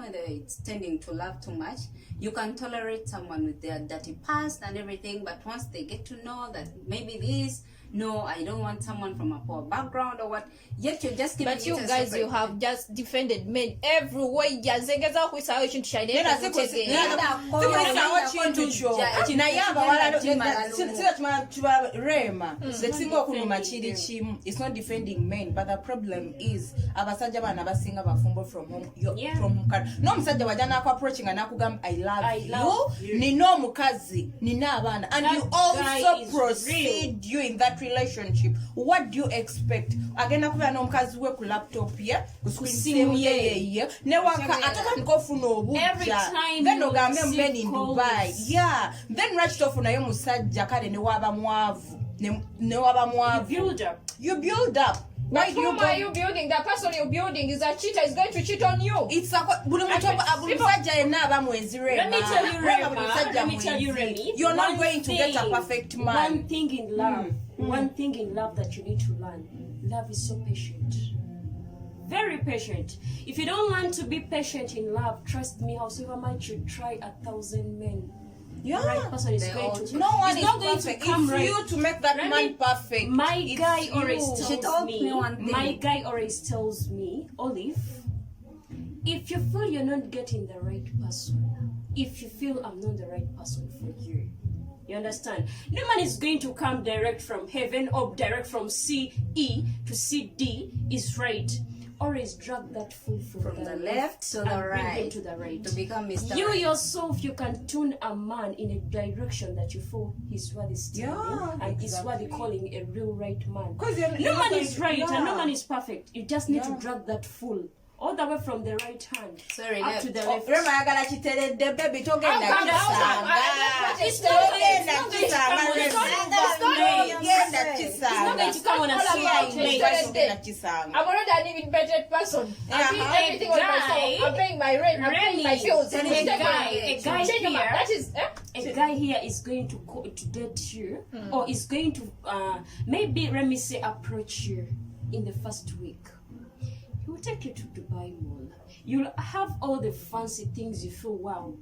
[SPEAKER 3] whether it's tending to love too much. You can tolerate someone with their dirty past and everything, but once they get to know that maybe this, no, I don't want someone from a poor background or what, yet you're just keeping
[SPEAKER 1] But you
[SPEAKER 3] it a
[SPEAKER 1] guys,
[SPEAKER 3] separate
[SPEAKER 1] you have just defended men everywhere. Yazengeza kuisaho ekintu kyaine
[SPEAKER 2] Nena naye abawala kiba Rema zekisinga okuluma kiri kimu. It's not defending men, but the problem is abasajja bana basinga bafumbo from home.
[SPEAKER 4] Yeah.
[SPEAKER 2] From home. No musajja wajja naku approaching and nakugamba I
[SPEAKER 4] I
[SPEAKER 2] love
[SPEAKER 4] love
[SPEAKER 2] you.
[SPEAKER 4] you.
[SPEAKER 2] Nina omukazi, nina abaana, and
[SPEAKER 4] That
[SPEAKER 2] you
[SPEAKER 4] guy
[SPEAKER 2] also
[SPEAKER 4] is
[SPEAKER 2] proceed you in that relationship. What do you expect? Agenda kuba n'omukazi we ku laptop ye, ku screen ye ne waka atatandika ofuna
[SPEAKER 4] Every
[SPEAKER 2] obujja.
[SPEAKER 4] time
[SPEAKER 2] Then
[SPEAKER 4] you
[SPEAKER 2] ogambe
[SPEAKER 4] receive
[SPEAKER 2] men in
[SPEAKER 4] calls.
[SPEAKER 2] Dubai. Yeah. Then right tofunayo musajja kale ne waba mwavu. Ne waba mwavu.
[SPEAKER 4] Build up.
[SPEAKER 2] You build up. Why
[SPEAKER 1] But
[SPEAKER 2] do you
[SPEAKER 1] whom
[SPEAKER 2] go?
[SPEAKER 1] are you building? The person you're building is a cheater. Is going to cheat on you.
[SPEAKER 2] It's a buli musajja yenna aba mwezi Rema.
[SPEAKER 4] Let me tell you,
[SPEAKER 2] Rema
[SPEAKER 4] Rema.
[SPEAKER 2] buli musajja
[SPEAKER 4] Let me tell you,
[SPEAKER 2] mwezi.
[SPEAKER 4] Remy.
[SPEAKER 2] You're not
[SPEAKER 4] one
[SPEAKER 2] going to get a
[SPEAKER 4] thing-
[SPEAKER 2] perfect man.
[SPEAKER 4] One thing in love. One thing in love that you need to learn. Love is so patient. Very patient. If you don't learn to be patient in love, trust me, however much you try 1,000 men,
[SPEAKER 2] Yeah.
[SPEAKER 4] the right person is
[SPEAKER 3] They
[SPEAKER 4] going
[SPEAKER 3] all
[SPEAKER 4] to.
[SPEAKER 3] cheat.
[SPEAKER 2] No one
[SPEAKER 4] it's
[SPEAKER 2] is
[SPEAKER 4] not going
[SPEAKER 2] perfect.
[SPEAKER 4] to come
[SPEAKER 2] It's
[SPEAKER 4] right.
[SPEAKER 2] you to make that
[SPEAKER 4] Remy,
[SPEAKER 2] man perfect.
[SPEAKER 4] My
[SPEAKER 2] It's
[SPEAKER 4] guy always
[SPEAKER 2] you.
[SPEAKER 4] tells
[SPEAKER 3] She told me one thing.
[SPEAKER 4] My guy always tells me, Olive, if you feel you're not getting the right person, if you feel I'm not the right person for you, you understand? No man is going to come direct from heaven or direct from CE to CD is right. Always drag that fool
[SPEAKER 3] from the left to
[SPEAKER 4] and
[SPEAKER 3] the
[SPEAKER 4] bring him
[SPEAKER 3] right
[SPEAKER 4] to the right.
[SPEAKER 3] to become Mr.
[SPEAKER 4] You
[SPEAKER 3] Right.
[SPEAKER 4] yourself, you can tune a man in a direction that you feel he's worthy standing
[SPEAKER 2] Yeah,
[SPEAKER 4] and is worthy
[SPEAKER 2] exactly.
[SPEAKER 4] calling a real right man.
[SPEAKER 2] 'Cause you're
[SPEAKER 4] No
[SPEAKER 2] not
[SPEAKER 4] man
[SPEAKER 2] going
[SPEAKER 4] is
[SPEAKER 2] to-
[SPEAKER 4] right and no
[SPEAKER 2] yeah.
[SPEAKER 4] man is perfect. You just need
[SPEAKER 2] Yeah.
[SPEAKER 4] to drag that fool all the way from the right hand
[SPEAKER 3] Sorry,
[SPEAKER 4] up
[SPEAKER 3] left.
[SPEAKER 4] to the
[SPEAKER 2] Oh,
[SPEAKER 4] left.
[SPEAKER 2] Rema ayagala kiteredde baby togenda
[SPEAKER 1] I'll
[SPEAKER 2] kisanga.
[SPEAKER 4] It's not going
[SPEAKER 2] Togenda
[SPEAKER 4] to
[SPEAKER 2] kisanga
[SPEAKER 4] come on a
[SPEAKER 2] Rema.
[SPEAKER 4] Sunday.
[SPEAKER 2] Togenda
[SPEAKER 4] It's not going to
[SPEAKER 2] kisanga.
[SPEAKER 4] come on a
[SPEAKER 1] All about
[SPEAKER 4] Sunday.
[SPEAKER 1] it.
[SPEAKER 2] Togenda kisanga.
[SPEAKER 1] I'm already an independent person. I'm doing
[SPEAKER 2] Uh-huh.
[SPEAKER 1] everything on
[SPEAKER 4] Guy-
[SPEAKER 1] myself. I'm paying my rent. I'm paying my
[SPEAKER 4] Remy,
[SPEAKER 1] bills.
[SPEAKER 4] a guy
[SPEAKER 1] Change
[SPEAKER 4] here-
[SPEAKER 1] that is.
[SPEAKER 4] A guy here is going to date you or is going to maybe let me say approach you in the first week. He will take you to Dubai Mall. You'll have all the fancy things you feel wow.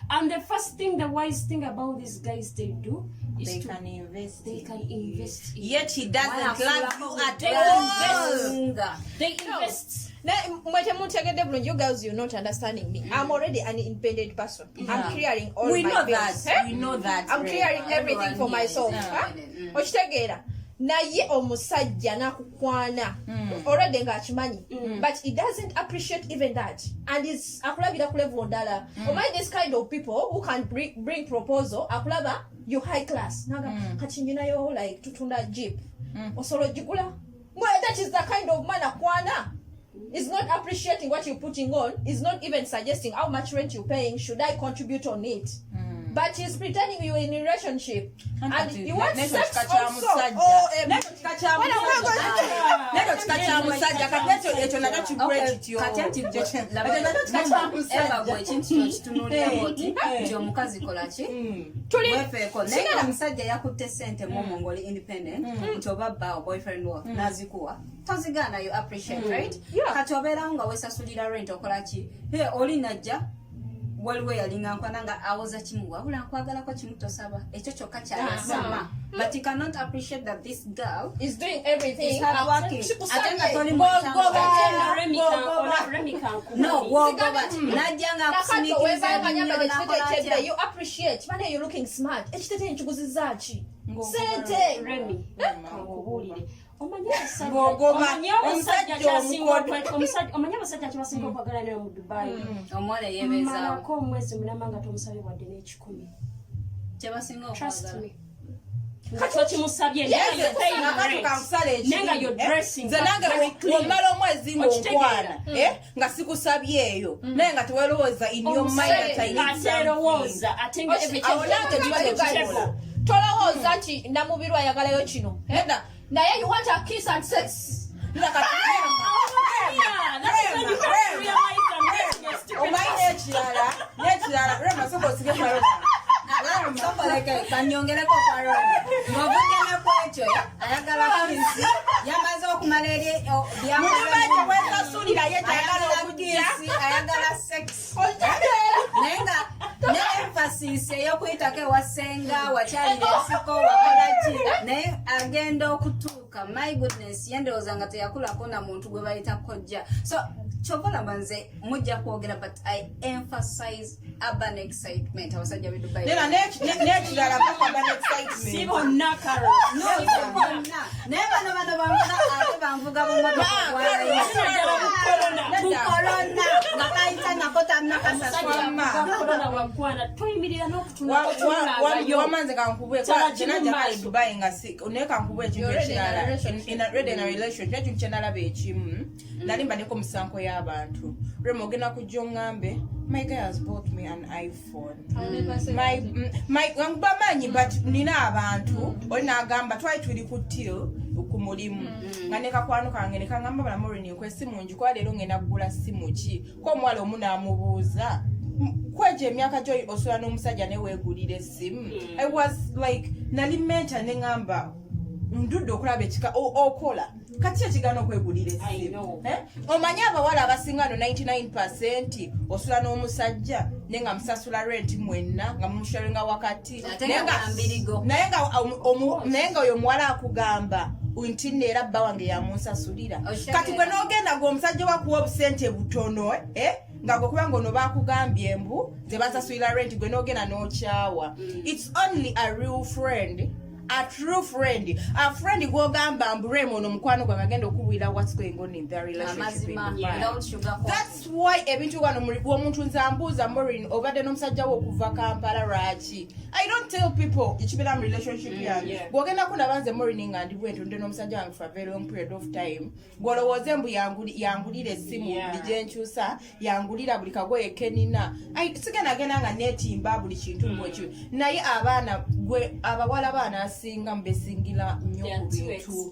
[SPEAKER 4] And the first thing, the wise thing about these guys they do is
[SPEAKER 2] They
[SPEAKER 4] to
[SPEAKER 2] can invest.
[SPEAKER 4] they can invest in
[SPEAKER 2] Yet he doesn't love you at
[SPEAKER 4] They
[SPEAKER 2] all.
[SPEAKER 4] they invest.
[SPEAKER 1] Mwete bulungi, you girls, you're not understanding me. I'm already an independent person. I'm clearing all
[SPEAKER 2] We
[SPEAKER 1] my
[SPEAKER 2] know
[SPEAKER 1] bills.
[SPEAKER 2] that.
[SPEAKER 1] Eh?
[SPEAKER 2] We know that.
[SPEAKER 1] I'm
[SPEAKER 2] Rema.
[SPEAKER 1] clearing everything for
[SPEAKER 3] Everyone here
[SPEAKER 1] myself.
[SPEAKER 3] is
[SPEAKER 1] Huh?
[SPEAKER 3] independent.
[SPEAKER 1] Okitegeera naye omusajja nakukwana already ng'akimanyi but he doesn't appreciate even that and is akulabira ku level ndala. Omanyi this kind of people who can bring proposal akulaba you high class naga kati nyinayo like tutunda jeep osolo jigula. Well, that is the kind of man akwana. Is not appreciating what you're putting on. Is not even suggesting how much rent you're paying. Should I contribute on it? But he's pretending you're in a relationship and you want sex also. Oh,
[SPEAKER 2] Neto kika kya musajja kati ekyo nakyo kigwe kityo.
[SPEAKER 3] Kati ati
[SPEAKER 2] Ekyo nakyo kika kya
[SPEAKER 3] Eva gwe
[SPEAKER 2] musajja.
[SPEAKER 3] ekintu kitunuulira oti nti omukazi kola ki wefeeko naye nga omusajja yakutte ssente mwomo ng'oli independent nti oba bba boyfriend wo n'azikuwa tozigaana you appreciate right
[SPEAKER 1] Yeah.
[SPEAKER 3] kati obeerawo nga wesasulira rent okola ki oli najja waliwo yalinga nkwana nga awoza kimu wabula nkwagalako kimu tosaba ekyo kyokka kyayasama but you cannot appreciate that this girl
[SPEAKER 1] is doing everything.
[SPEAKER 3] is hard working ate nga toli mu
[SPEAKER 4] Remy can
[SPEAKER 3] no gwogoba najja nga akusinikiriza
[SPEAKER 1] Nakati you appreciate. Man, you're looking smart. Ekitete nkiguziza ki? Sente.
[SPEAKER 4] Remy, kankubuulire Omanya abasajja kyebasinga okwagala nayo mu Dubai.
[SPEAKER 3] Omuwala yebeezaawo.
[SPEAKER 4] Malako omwezi mulamba nga tomusabye wadde n'ekikumi.
[SPEAKER 3] Kyebasinga okwagala.
[SPEAKER 4] Nga kimusabye nenga you're dressing.
[SPEAKER 5] Omala omwezi ng'okwana nga sikusabyeyo naye nga tewerowooza in your mind
[SPEAKER 4] aterowooza ate nga
[SPEAKER 1] tolowooza nti namubirwa ayagalayo kino naye you want a kiss and sex.
[SPEAKER 5] nekirala rema soka osige
[SPEAKER 3] kanyongereko kwa Roma ng'ovuddeko ekyo ayagala kisi yamaze okumala
[SPEAKER 5] byamulibajewesasulira ye tayagala okujja
[SPEAKER 3] ayagala sex naye nga ne emphasis ey'okuyitako ewasenga wakyalira ensiko wakola ki naye agenda okutuuka my goodness yendowooza nga teyakulako na muntu gwe bayita kojja so chobola nze mujja kwogera but I emphasize urban excitement abasajja be Dubai
[SPEAKER 5] nena nekirala paka urban excitement
[SPEAKER 4] sibo nakaro
[SPEAKER 3] never bamvuga ate bamvuga bumotoka corona ngakaita nakota
[SPEAKER 4] corona wakwana toyimirira n'okutuna
[SPEAKER 5] wamanze kankubwe kwa kinanja kali Dubai nga ne kankubwe ekintu ekirala in a relationship ekintu kyenalaba ekimu nalimba neko musanko y'abantu remo ogenda kujja ongambe my guy has bought me an iPhone bamanyi but nina abantu oli n'agamba twali tuli ku till ku mulimu nga ne kakwano kange ne kangamba bala Maureen nkwesimu njikwa leero ngenda kugula simu ki ko omwala omu n'amubuuza kweje emyaka gyo osula n'omusajja ne weegulira essimu I was like nali mental ne ngamba ndudde okulaba ekika okola kati ekigano okwegulira essimu omanyi abawala abasinga no 99% osula n'omusajja nenga musasula rent mwenna nga mumusharinga wakati nenga oyo muwala akugamba untinne era bba wange yamunsasulira kati gwe n'ogenda gwe omusajja wakuwa obusente butono nga gwe kuba ng'ono bakugambye embu ze basasulira rent gwe n'ogenda n'okyawa it's only a real friend a true friend, a friend gwogamba mburemo no mukwano gwa magenda okubwira what's going on in their relationship. That's why ebintu wano muri omuntu nzambuza Maureen obadde n'omusajja wo okuva Kampala raki. I don't tell people ekibera mu relationship yange. Gwogenda kuna banze Maureen nga ndi bwento ndi n'omusajja wange for a very long period of time. Gwolowooze mbu yangulira essimu buli gye nkyusa, yangulira buli kagoye kenina. Sigenda genda nga neetimba buli kintu mwekyo. Naye abaana gwe abawala baana singa mbesingira nnyo ku bintu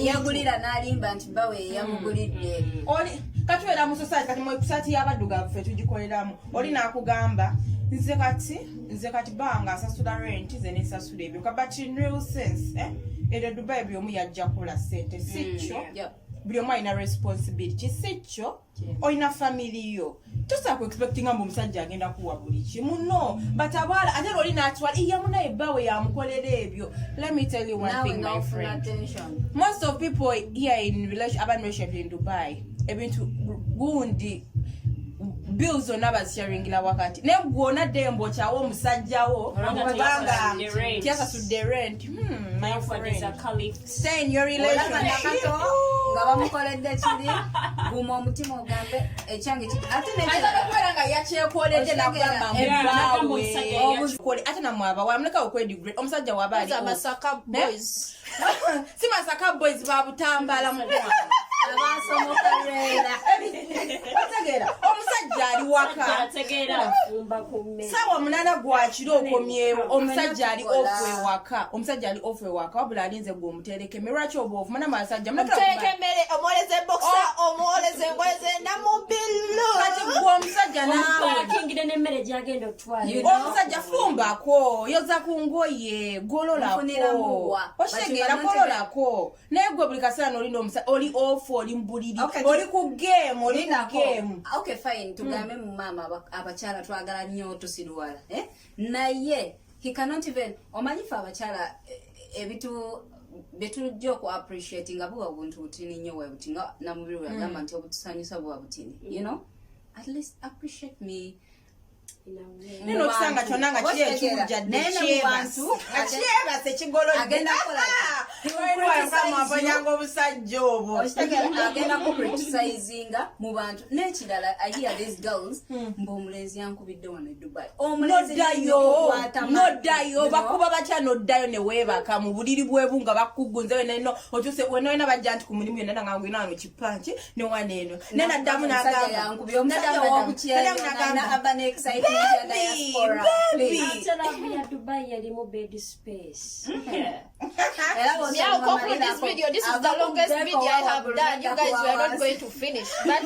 [SPEAKER 3] yagulira n'alimba nti bawe yamugulidde
[SPEAKER 5] oli katwera mu society kati mu society y'abaddugavu ffe tugikoleramu oli n'akugamba nze kati banga asasula rent ze nesasula ebyo but in real sense era Dubai byomu yajja kola sente sikyo buli omu alina responsibility sikyo olina family yo tosa expecting ambu musajja agenda kuwa buli kimu no but abala ate oli n'atwala iyamuna ebbawe yamukolera ebyo. Let me tell you one thing my friend, most of people here in relationship in Dubai ebintu gundi bills on abasharingira wakati ne gwona dembo kyawo omusajjawo kubanga kyasasudde rent my friend stay in your relationship
[SPEAKER 3] nga bamukoledde kiri guma omutima ogambe ekyange ate
[SPEAKER 5] nekyera nga yakyekoledde nagamba mubaawe ate namwaba wamuleka okwedigre omusajja wabali
[SPEAKER 1] Masaka boys
[SPEAKER 5] si Masaka boys babutambala mu otegera omusajja ali waka sawa munana gwakiro okomyewo omusajja ali off ewaka wabula alinze gwe omutereke mirwaki obuovu mana masajja
[SPEAKER 1] mutekemere omoleze boxer omoleze ngweze namubilu
[SPEAKER 5] kati gwe omusajja
[SPEAKER 4] nawe n'emmere gyagenda otwala
[SPEAKER 5] omusajja fumbako yoza ku ngoye gololako okitegeera gololako naye gwe buli kaseera n'olina omusajja oli off oli mbuliri oli ku game
[SPEAKER 3] okay fine tugambe mu mama abakyala twagala nnyo tusirwala naye he cannot even omanyifa abakyala ebitu betujja ku appreciate nga buwa buntu butini nnyo webuti nga namubiri wagamba nti obutusanyusa buwa butini you know at least appreciate me
[SPEAKER 4] in a way.
[SPEAKER 5] nino okusanga kyonna nga kiri ekiwujjadde kyebase kigolodde mwaponyanga omusajja obwo
[SPEAKER 3] agenda ku criticizinga mu bantu n'ekirala I hear these girls mb'omulenzi yankubidde wano e Dubai
[SPEAKER 5] noddayo bakuba batya noddayo ne weebaka mu buliri bwebu nga bakugunze wenano okyuse wenolina bajja nti ku mulimu yonna nga ngwina wano kipanki ne wano eno nenaddamu
[SPEAKER 4] Dubai yalimu bed space.
[SPEAKER 1] I'll conclude this video. This is the longest video I have done. You guys were not going to finish. But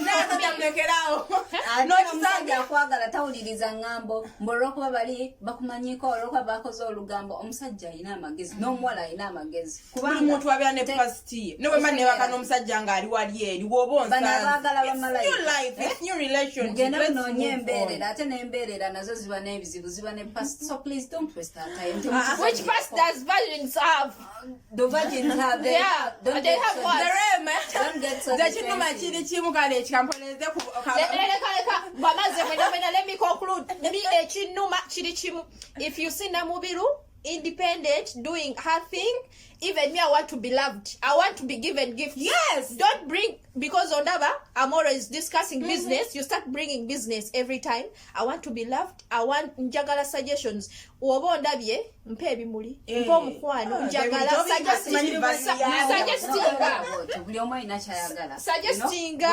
[SPEAKER 3] omusajja akwagala tawuliriza ngambo mbolokuba bali bakumanyiko olwokuba bakoze olugambo omusajja alina amagezi n'omuwala alina amagezi
[SPEAKER 5] buli muntu abeera ne pasti ne wema nebaka n'omusajja ng'ali wali eri woba
[SPEAKER 3] onsaagala
[SPEAKER 5] bamalayigenda
[SPEAKER 3] kunoonya embeerera ate n'embeerera nazo ziba n'ebizibu ziba ne past so please don't waste our time.
[SPEAKER 1] Which past does virgins have?
[SPEAKER 3] The virgins have
[SPEAKER 1] they have what?
[SPEAKER 3] Don't get so
[SPEAKER 5] kinuma kiri kimu kale ekikamponeze
[SPEAKER 1] let me conclude. Ekinuma kiri kimu. If you see Namubiru independent doing her thing, even me I want to be loved, I want to be given gifts.
[SPEAKER 5] Yes,
[SPEAKER 1] don't bring, because Ondaba I'm always discussing business, you start bringing business every time. I want to be loved, I want njagala suggestions. Oba ondabye mpe ebimuli mpe omukwano njagala suggesting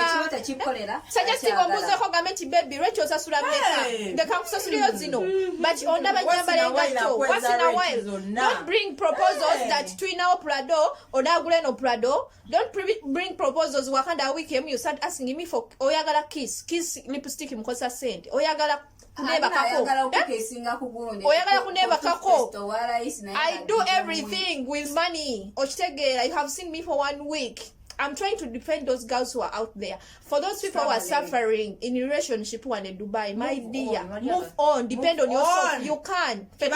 [SPEAKER 1] ombuzeeko gameti baby lwekyo osasula mmeka ndeka nkusasuliro zino but ondaba nyambala engatto once in a while. Don't bring proposals that twinawo Prado onagula eno Prado. Don't bring proposals wakanda weekend you start asking me for oyagala kiss lipstick mukosa send oyagala I do everything with money. Ochtegera, you have seen me for 1 week. I'm trying to defend those girls who are out there. For those people who are suffering in relationship one in Dubai, my dear, move on. Depend on yourself. You can. I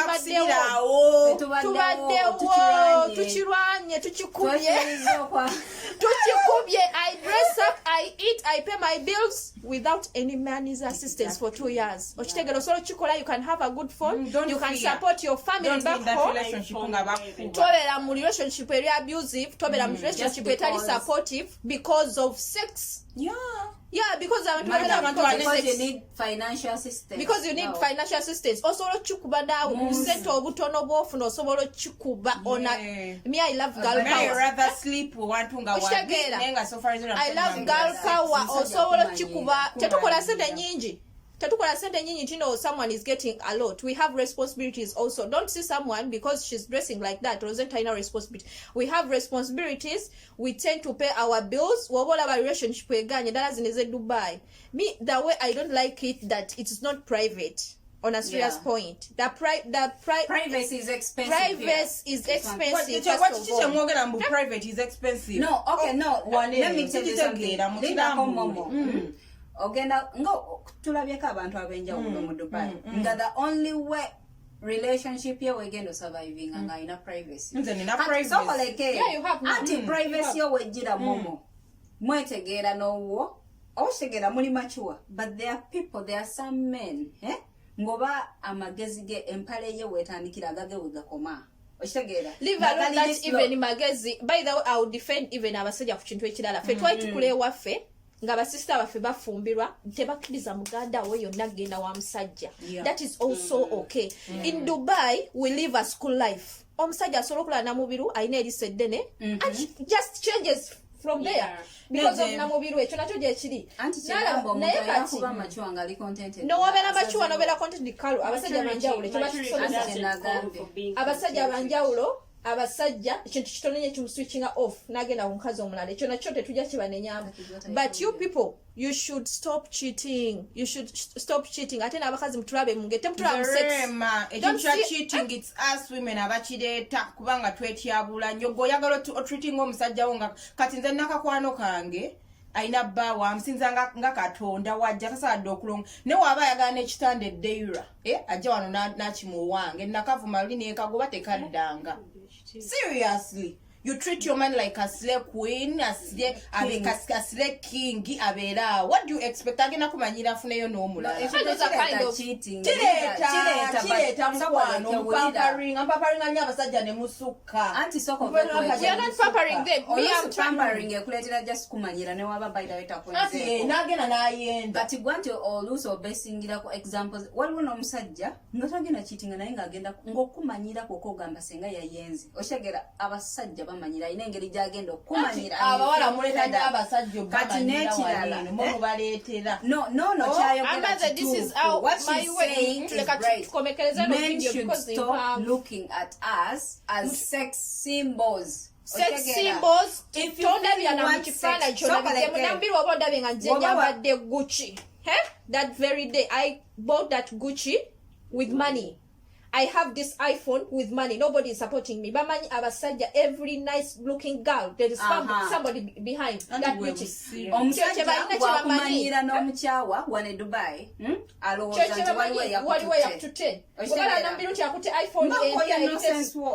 [SPEAKER 1] dress up, I eat, I pay my bills without any money's assistance for 2 years. You can have a good phone. You can support your family back home. Relationship very abusive. Relationship very supportive because of sex. Because
[SPEAKER 3] you need financial assistance.
[SPEAKER 1] Because you need financial assistance. Also, chukuba da usento obutono bofu no sobola chukuba ona. Me, I love girl power.
[SPEAKER 5] I rather sleep wantunga
[SPEAKER 1] wa. I love girl power. Also, chukuba. Tetukola sente nyingi. You know someone is getting a lot. We have responsibilities also. Don't see someone because she's dressing like that. Responsibility. We have responsibilities. We tend to pay our bills. Our relationship with Dubai. Me, the way I don't like it that it's not private. On a serious point,
[SPEAKER 3] privacy is expensive.
[SPEAKER 1] Privacy is expensive.
[SPEAKER 5] Private is expensive.
[SPEAKER 3] No, okay, no. Let me tell you something. Ogenda ngo tulabyeko abantu abenjawulo mu Dubai nga the only way relationship ye wegenda surviving nga ina privacy sokoleke anti privacy yo wejira momo mwetegeera n'owo oshegera muli machuwa but there are people, there are some men ngoba amagezi ge empale ye wetandikira gage wegakoma
[SPEAKER 1] leave alone that even magezi. By the way, I would defend even abasajja ku kintu ekirala fe twaitukule waffe nga basista baffe bafumbirwa tebakkiriza muganda we yonna genda wa musajja. That is also okay. In Dubai we live a school life. Omusajja asobola okulala Namubiru ayina erisa eddene and just changes from there because of Namubiru ekyo nakyo gye kiri.
[SPEAKER 3] Naye kati
[SPEAKER 1] nowabeera machuwa nobeera content kalu abasajja banjawulo ekyo bakitusomesa abasajja banjawulo abasajja ekintu kitono nnyo kimuswitchinga off nagenda ku mukazi omulala ekyo nakyo tetujja kibanenyamba. But you people, you should stop cheating. You should stop cheating. Ate n'abakazi mutulabe mungete mutulabe sex.
[SPEAKER 5] Don't see cheating. It's us women abakireeta kubanga twetyabula nnyo goyagala treating omusajja wo nga kati nze nakakwano kange aina bba wamusinza nga Katonda wajja tasaadde okulonga ne waba ayagala n'ekitanda eddeira ajja wano n'akimuwange nakavuma luli n'ekagoba tekaddanga. Seriously, you treat your man like a slave queen, a slave king, abera. What do you expect? Agena kumanyira funeyo no mulala.
[SPEAKER 1] It's a kind of
[SPEAKER 3] cheating.
[SPEAKER 5] Chileta mkwano, pampering anya abasajja ne musuka.
[SPEAKER 3] Anti soko
[SPEAKER 1] you're not pampering them. Me, I'm
[SPEAKER 3] pampering ekuletera just kumanyira ne waba by the way
[SPEAKER 5] Ati nagena nayenda.
[SPEAKER 3] Kati gwanti oluuso besingira ku examples waliwo n'omusajja ng'otagenda cheating naye ng'agenda ng'okumanyira kw'okogamba senga yayenze oshegera abasajja bamanyira ina engeri gy'agenda okumanyira
[SPEAKER 5] abawala muletadde abasajja
[SPEAKER 3] kati n'ekirala
[SPEAKER 5] mubaleetera
[SPEAKER 3] no kyayogera
[SPEAKER 1] this is how
[SPEAKER 3] what
[SPEAKER 1] my
[SPEAKER 3] she's
[SPEAKER 1] way
[SPEAKER 3] saying
[SPEAKER 1] to
[SPEAKER 3] is
[SPEAKER 1] like
[SPEAKER 3] right.
[SPEAKER 1] komekereza no
[SPEAKER 3] Men
[SPEAKER 1] video
[SPEAKER 3] should
[SPEAKER 1] because they
[SPEAKER 3] stop
[SPEAKER 1] have
[SPEAKER 3] looking at us as sex symbols.
[SPEAKER 1] sex
[SPEAKER 3] Oshegera.
[SPEAKER 1] symbols.
[SPEAKER 3] If you
[SPEAKER 1] Tonda
[SPEAKER 3] really
[SPEAKER 1] byana
[SPEAKER 3] want
[SPEAKER 1] mukifana
[SPEAKER 3] sex,
[SPEAKER 1] kyona
[SPEAKER 3] sokoleke.
[SPEAKER 1] nambiri wabonda benga nje nyambadde Gucci. That very day I bought that Gucci with money. I have this iPhone with money. Nobody is supporting me. Bamanyi abasajja, every nice looking girl, there is somebody behind that Gucci.
[SPEAKER 3] Omusajja bwakumanyira n'omukyawa wane Dubai alowooza nti waliwo
[SPEAKER 1] yakutute ogala nambiri nti akute iPhone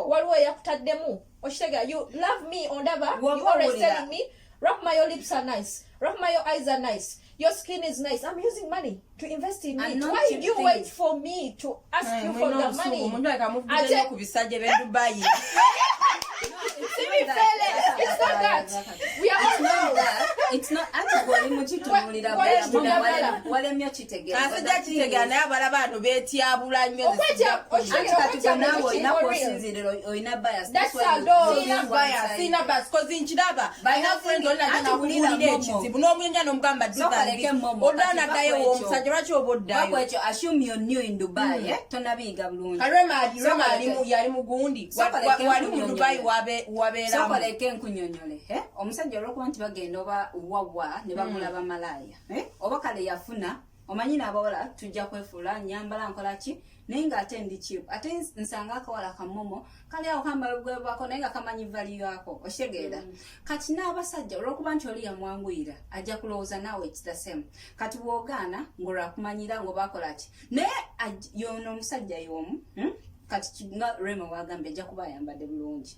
[SPEAKER 1] waliwo yakutaddemu okitegera you love me ondaba you always telling me Rockmayo lips are nice, Rockmayo eyes are nice, your skin is nice. I'm using money to invest in it. Why did you wait for me to ask you for the money? It's not that. We are all
[SPEAKER 3] it's not actually muchitumulira walemya kitegera
[SPEAKER 5] asajja kitegera naye abalaba bano beetyabula nnyo
[SPEAKER 3] oyina bias
[SPEAKER 5] sina bias cause nkiraba ayina friend olina kuwulira ekizibu n'omuyinja n'omugamba oddanaddayo omusajja lwaki oba oddayo
[SPEAKER 3] ekyo assume you're new in Dubai tonabiyiga bulungi
[SPEAKER 5] yali mugundi wali mu Dubai wabeeramu
[SPEAKER 3] sokoleke nkunyonyole omusajja olwokuba nti bagenda oba wawa ne bagula malaya oba kale yafuna omanyina abawala tujja kwefuula nyambala nkola ki naye ng'ate ndi cheap ate nsanga akawala kamomo kale awo kambala gwebwako naye nga kamanyi value yako oshegeera kati n'abasajja olwokuba nti oli yamwanguyira ajja kulowooza naawe ekitasemu kati bw'ogaana ng'olwakumanyira ng'obakola ki naye yono omusajja y'omu kati nga Remo wagambye ajja kuba ayambadde bulungi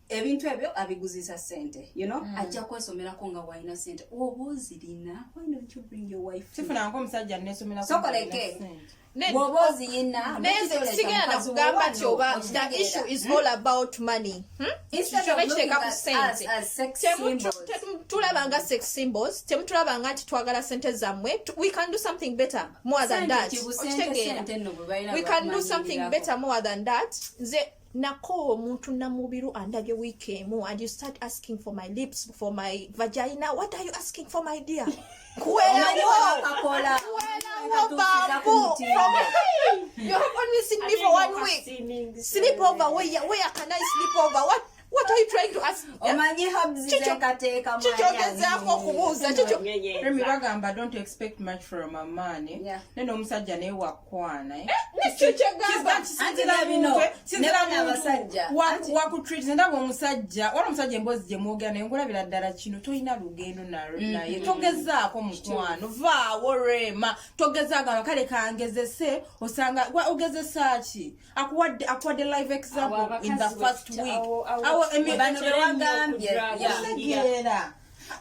[SPEAKER 3] ebintu ebyo abiguzisa sente ajja kwesomerako nga wayina sente oba ozirina why don't you bring your wife
[SPEAKER 5] sifunanko omusajja nesomerako
[SPEAKER 3] sokoleke bw'oba oziyina
[SPEAKER 1] sigenda nakugamba nti oba the issue is all about money tulabanga sex symbols temutulabanga nti twagala sente zammwe we can do something better more than that we can do something better more than that nze nako omuntu namubiru andabye week emu and you start asking for my lips, for my vagina. What are you asking for, my dear? You have only seen me for 1 week. Sleep over. Where can I sleep over? What are you trying to ask?
[SPEAKER 5] Bagamba don't expect much from a man. Neno omusajja naye wakwana. Wakutreat ndaba omusajja wala omusajja embozi gye mwogera naye ngulabira ddala kino toyina lugendo naye togezaako mukwano vaawo Rema togezaaga kale kangezese osanga ogezesa ki akuwadde live example in the first week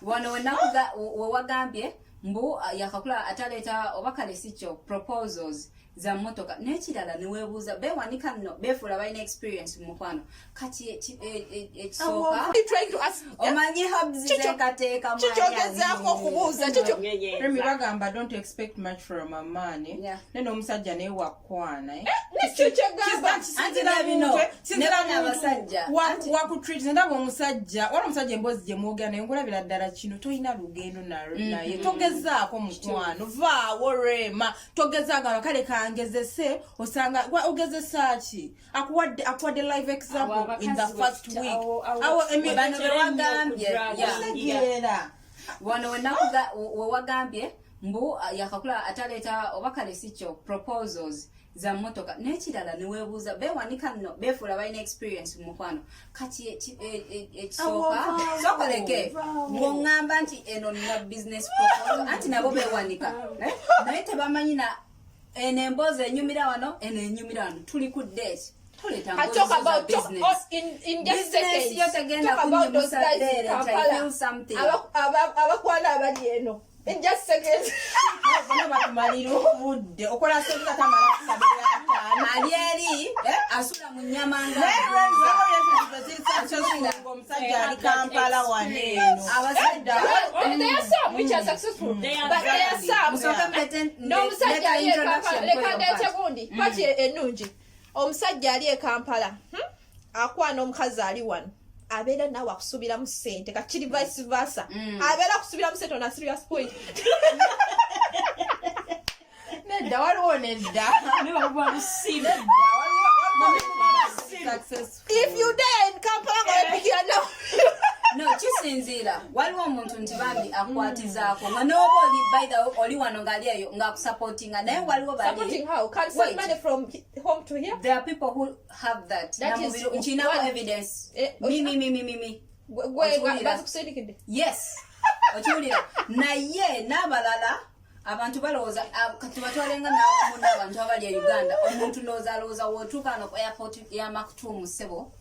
[SPEAKER 3] wano wewagambye mbu yakakula ataleeta oba kale sikyo proposals za motoka n'ekirala niweebuuza beewanika nno beefuula balina experience mu mukwano kati ekisooka omanyi habzizekateeka
[SPEAKER 1] kikyogezaako okubuuza
[SPEAKER 5] Remi bagamba don't expect much from a man neno omusajja naye wakwana wakutreat ndaba omusajja wala omusajja embozi gye mwogera naye ngulabira ddala kino toyina lugendo naye togezaako mukwano vaawo Rema togezaaga kale kangezese osanga ogezesa ki akuwadde live example in the first week
[SPEAKER 3] wano wewagambye mbu yakakula ataleeta oba kale sikyo proposals za motoka n'ekirala niweebuuza beewanika nno beefuula balina experience mu mukwano kati ekisooka sokoleke bw'oŋŋamba nti eno nina business proposal anti nabo beewanika naye tebamanyi eno emboozi enyumira wano eno enyumira wano tuli ku date
[SPEAKER 1] I talk about in just seconds. Talk about those guys in Kampala. Abakwana abali eno. In just seconds.
[SPEAKER 5] Batumalira obudde okola sente tamala kusabira
[SPEAKER 3] alieri asula mu nyamanga
[SPEAKER 5] omusajja ali Kampala wano eno
[SPEAKER 3] abasajja
[SPEAKER 1] There are some which are successful, but there are some. No, omusajja ali e Kampala. Leka ndeete gundi pati ennungi. Omusajja ali e Kampala akwana omukazi ali wano abeera naawe akusubiramu ssente kakiri vice versa abeera akusubiramu ssente on a serious point.
[SPEAKER 5] nedda waliwo nedda
[SPEAKER 1] If you dare in Kampala ng'olepigira no.
[SPEAKER 3] no kisinziira waliwo omuntu nti bambi akwatizaako nga n'oba oli baida oli wano ng'ali eyo ng'akusupportinga naye waliwo
[SPEAKER 1] Supporting how? Can send money from home to here?
[SPEAKER 3] there are people who have that
[SPEAKER 1] That is
[SPEAKER 3] nkinako
[SPEAKER 1] what?
[SPEAKER 3] evidence
[SPEAKER 1] Me.
[SPEAKER 3] me
[SPEAKER 1] Gwe bazikusindikidde.
[SPEAKER 3] yes okiwulira naye n'abalala abantu balowooza kati batwalenga n'awamu n'abantu abali e Uganda omuntu alowooza wootuuka wano ku airport ya Maktoum Sebo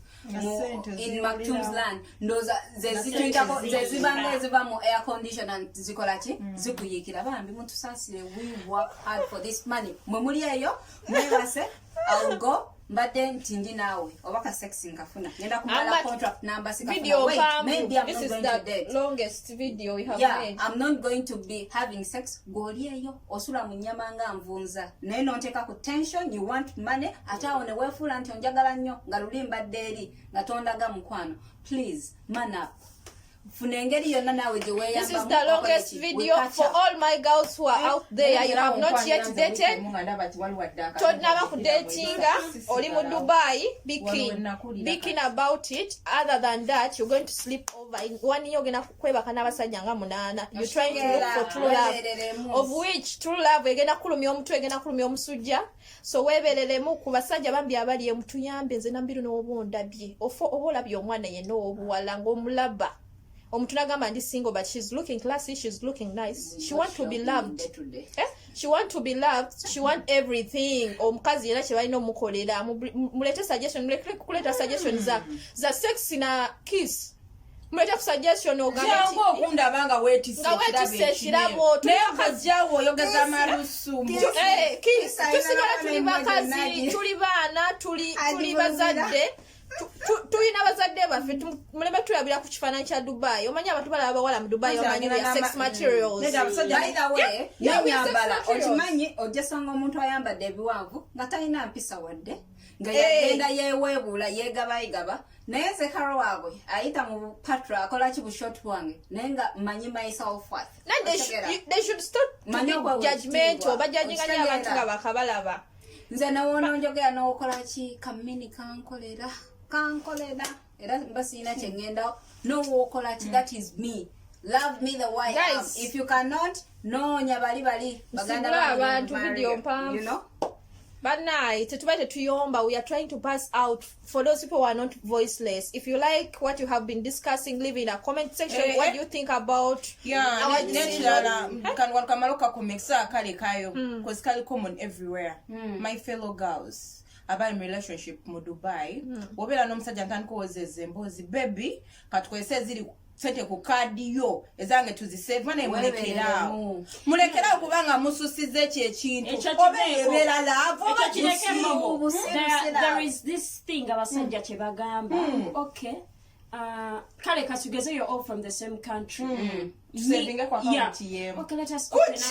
[SPEAKER 3] in Maktoum's land ndowooza zezibanga eziva mu air conditioner zikola ki zikuyiikira bambi mutusaasire we work hard for this money mwe muli eyo mwebase I'll go mbadde nti ndi naawe oba ka sex nkafuna ngenda kumala contract number
[SPEAKER 1] Video
[SPEAKER 3] maybe I'm
[SPEAKER 1] this
[SPEAKER 3] not
[SPEAKER 1] is
[SPEAKER 3] going to
[SPEAKER 1] the
[SPEAKER 3] date
[SPEAKER 1] longest video we have
[SPEAKER 3] yeah,
[SPEAKER 1] made.
[SPEAKER 3] I'm not going to be having sex. Goli eyo osula mu nnyama nga nvunza. Naye nonteeka ku tension, you want money, ate awo ne weefuula nti onjagala nnyo nga luli mbadde eri nga tondaga mukwano. Please, man up. Funengeri yonna nawe gye weeyambamu.
[SPEAKER 1] This is the longest video for all my girls who are out there. You have not yet dated. Todnaba ku datinga. Oli mu Dubai. Be keen about it. Other than that, you're going to sleep over. In 1 year, ogenda kwebaka n'abasajja nga 8. You're trying to look for true love. Of which true love egenda kulumya omutwe egenda kulumya omusujja. So weebereremu ku basajja bambi abali emutuyambe nze nambiru n'obondabye. Oba olabye omwana yenna obuwala ng'omulaba. Omuntu nagamba ndi single but she's looking classy, she's looking nice. She want to be loved. She want to be loved. She want everything. Omukazi yena kye balina omukolera. Mulete suggestion, muleke kuleta suggestion za sex na kiss. Mulete ku suggestion ogamba
[SPEAKER 5] ati okundaba nga weetisse
[SPEAKER 1] kirabo.
[SPEAKER 5] Naye akajjawo oyogeza amalusu.
[SPEAKER 1] Kiss. Tusigala tuli bakazi, tuli baana, tuli bazadde. Tulina abazadde baffe muleme tulabira ku kifaananyi kya Dubai. Omanyi abantu balaba abawala mu Dubai omanyi ya sex materials.
[SPEAKER 3] By the way, nyambala okimanyi ojesanga omuntu ayambadde ebiwanvu nga talina mpisa wadde nga yagenda yeeweebuula yeegabayigaba naye nze karo waabwe ayita mu patra akola ki bu short wange naye nga manyi myself worth.
[SPEAKER 1] They should stop to be judgmental bajajinga nyo abantu nga bakabalaba.
[SPEAKER 3] Nze nawoona njogera n'okola ki kamini kankolera era mbasiina kye ngenda n'owookola ki that is me. Love me the way I am. If you cannot, noonya bali baganda
[SPEAKER 1] abantu video mpanvu.
[SPEAKER 3] You know?
[SPEAKER 1] But night, tuyomba. We are trying to pass out for those people who are not voiceless. If you like what you have been discussing, leave in a comment section what you think about our decision.
[SPEAKER 5] Kamalo kakomeksa kale kayo because kale common everywhere. My fellow girls about relationship mu Dubai wobera n'omusajja ntandika ozeze mbozi baby katukozesa ziri sente ku kadi yo ezange tuzisave mane mulekera kubanga mususize ekyo ekintu oba ebera love oba
[SPEAKER 4] there is this thing abasajja kye bagamba okay kale kasugeze you're all from the same country
[SPEAKER 5] saving kwa account yemu
[SPEAKER 4] okay let us open up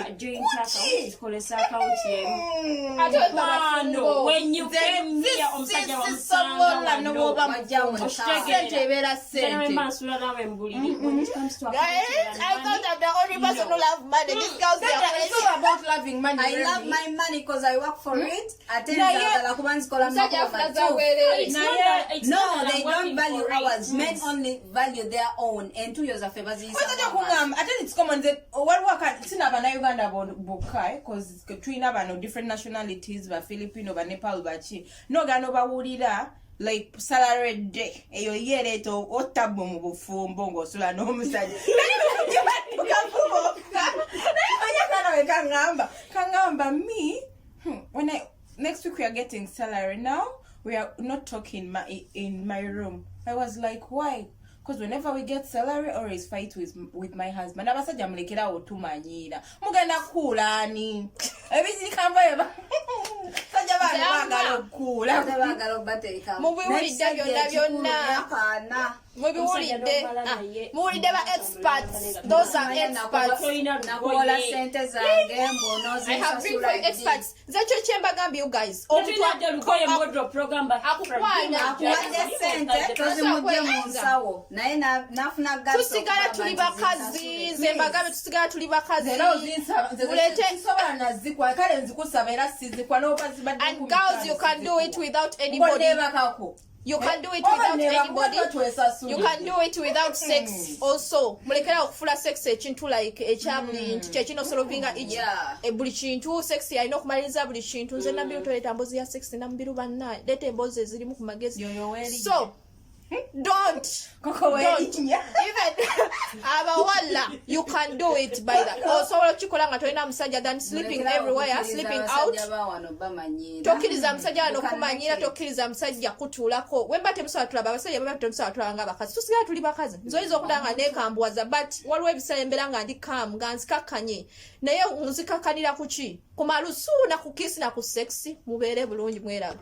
[SPEAKER 4] a joint account tukolesa account yemu no when you came here omusajja wa musanga
[SPEAKER 5] no bamujawo sente ebera sente
[SPEAKER 4] masula nawe mbuliri when it comes to
[SPEAKER 1] guys I thought I'm the only person who love money. These girls they are
[SPEAKER 5] it's all about loving money.
[SPEAKER 3] I love my money because I work for it. Atenda kubanzi kola
[SPEAKER 1] no,
[SPEAKER 3] they don't value ours. Men only value their own and 2 years of favors is
[SPEAKER 5] I think it's common that what work sina bana Uganda bokai because twina bano different nationalities ba Filipino ba Nepal ba chi no gano bawulira like salary day eyo yere to otabo mu bufumbo ngosula no musajja kangamba me when next week we are getting salary now we are not talking in my room. I was like, why? Because whenever we get salary, I always fight with my husband. Abasajja mulekera otumanyira. Mugenda kulani. Ebizikamba eba. Sajja bana bagala okula.
[SPEAKER 3] Bagala obateeka.
[SPEAKER 1] Mubiwulidde byonna. Muwulidde ba experts. Those are experts.
[SPEAKER 3] Nakuwola sente zange mbono
[SPEAKER 1] I have been for experts. Zakyo kyembagambye you guys.
[SPEAKER 3] akuwadde sente tozimugye mu nsawo naye nafuna gaso
[SPEAKER 1] tusigala tuli bakazi nze mbagambe tusigala tuli bakazi
[SPEAKER 5] sobola nazikwa kale nzikusaba era sizikwa n'obazibadde
[SPEAKER 1] and girls you can do it without anybody. You can do it without anybody. You can do it without sex also. Mulekera okufula sex ekintu like ekyabuli nti kyekino solvinga buli kintu sex yalina okumaliriza buli kintu nze nambiru toleeta mbozi ya sex nambiru banna leeta emboozi ezirimu ku magezi so don't even abawala you can do it by that osobola okikola nga tolina musajja than sleeping everywhere sleeping out tokkiriza musajja wano okumanyira tokkiriza musajja kutuulako wemba temusobola tulaba abasajja baba temusobola tulaba nga bakazi tusigala tuli bakazi nze oyinza okudanga nga nekambuwaza but waliwo ebiseera embeera nga ndi kamu nga nzikakkanye naye nzikakkanira ku ki ku malusu na ku kisi na ku sex mubeere bulungi mweraba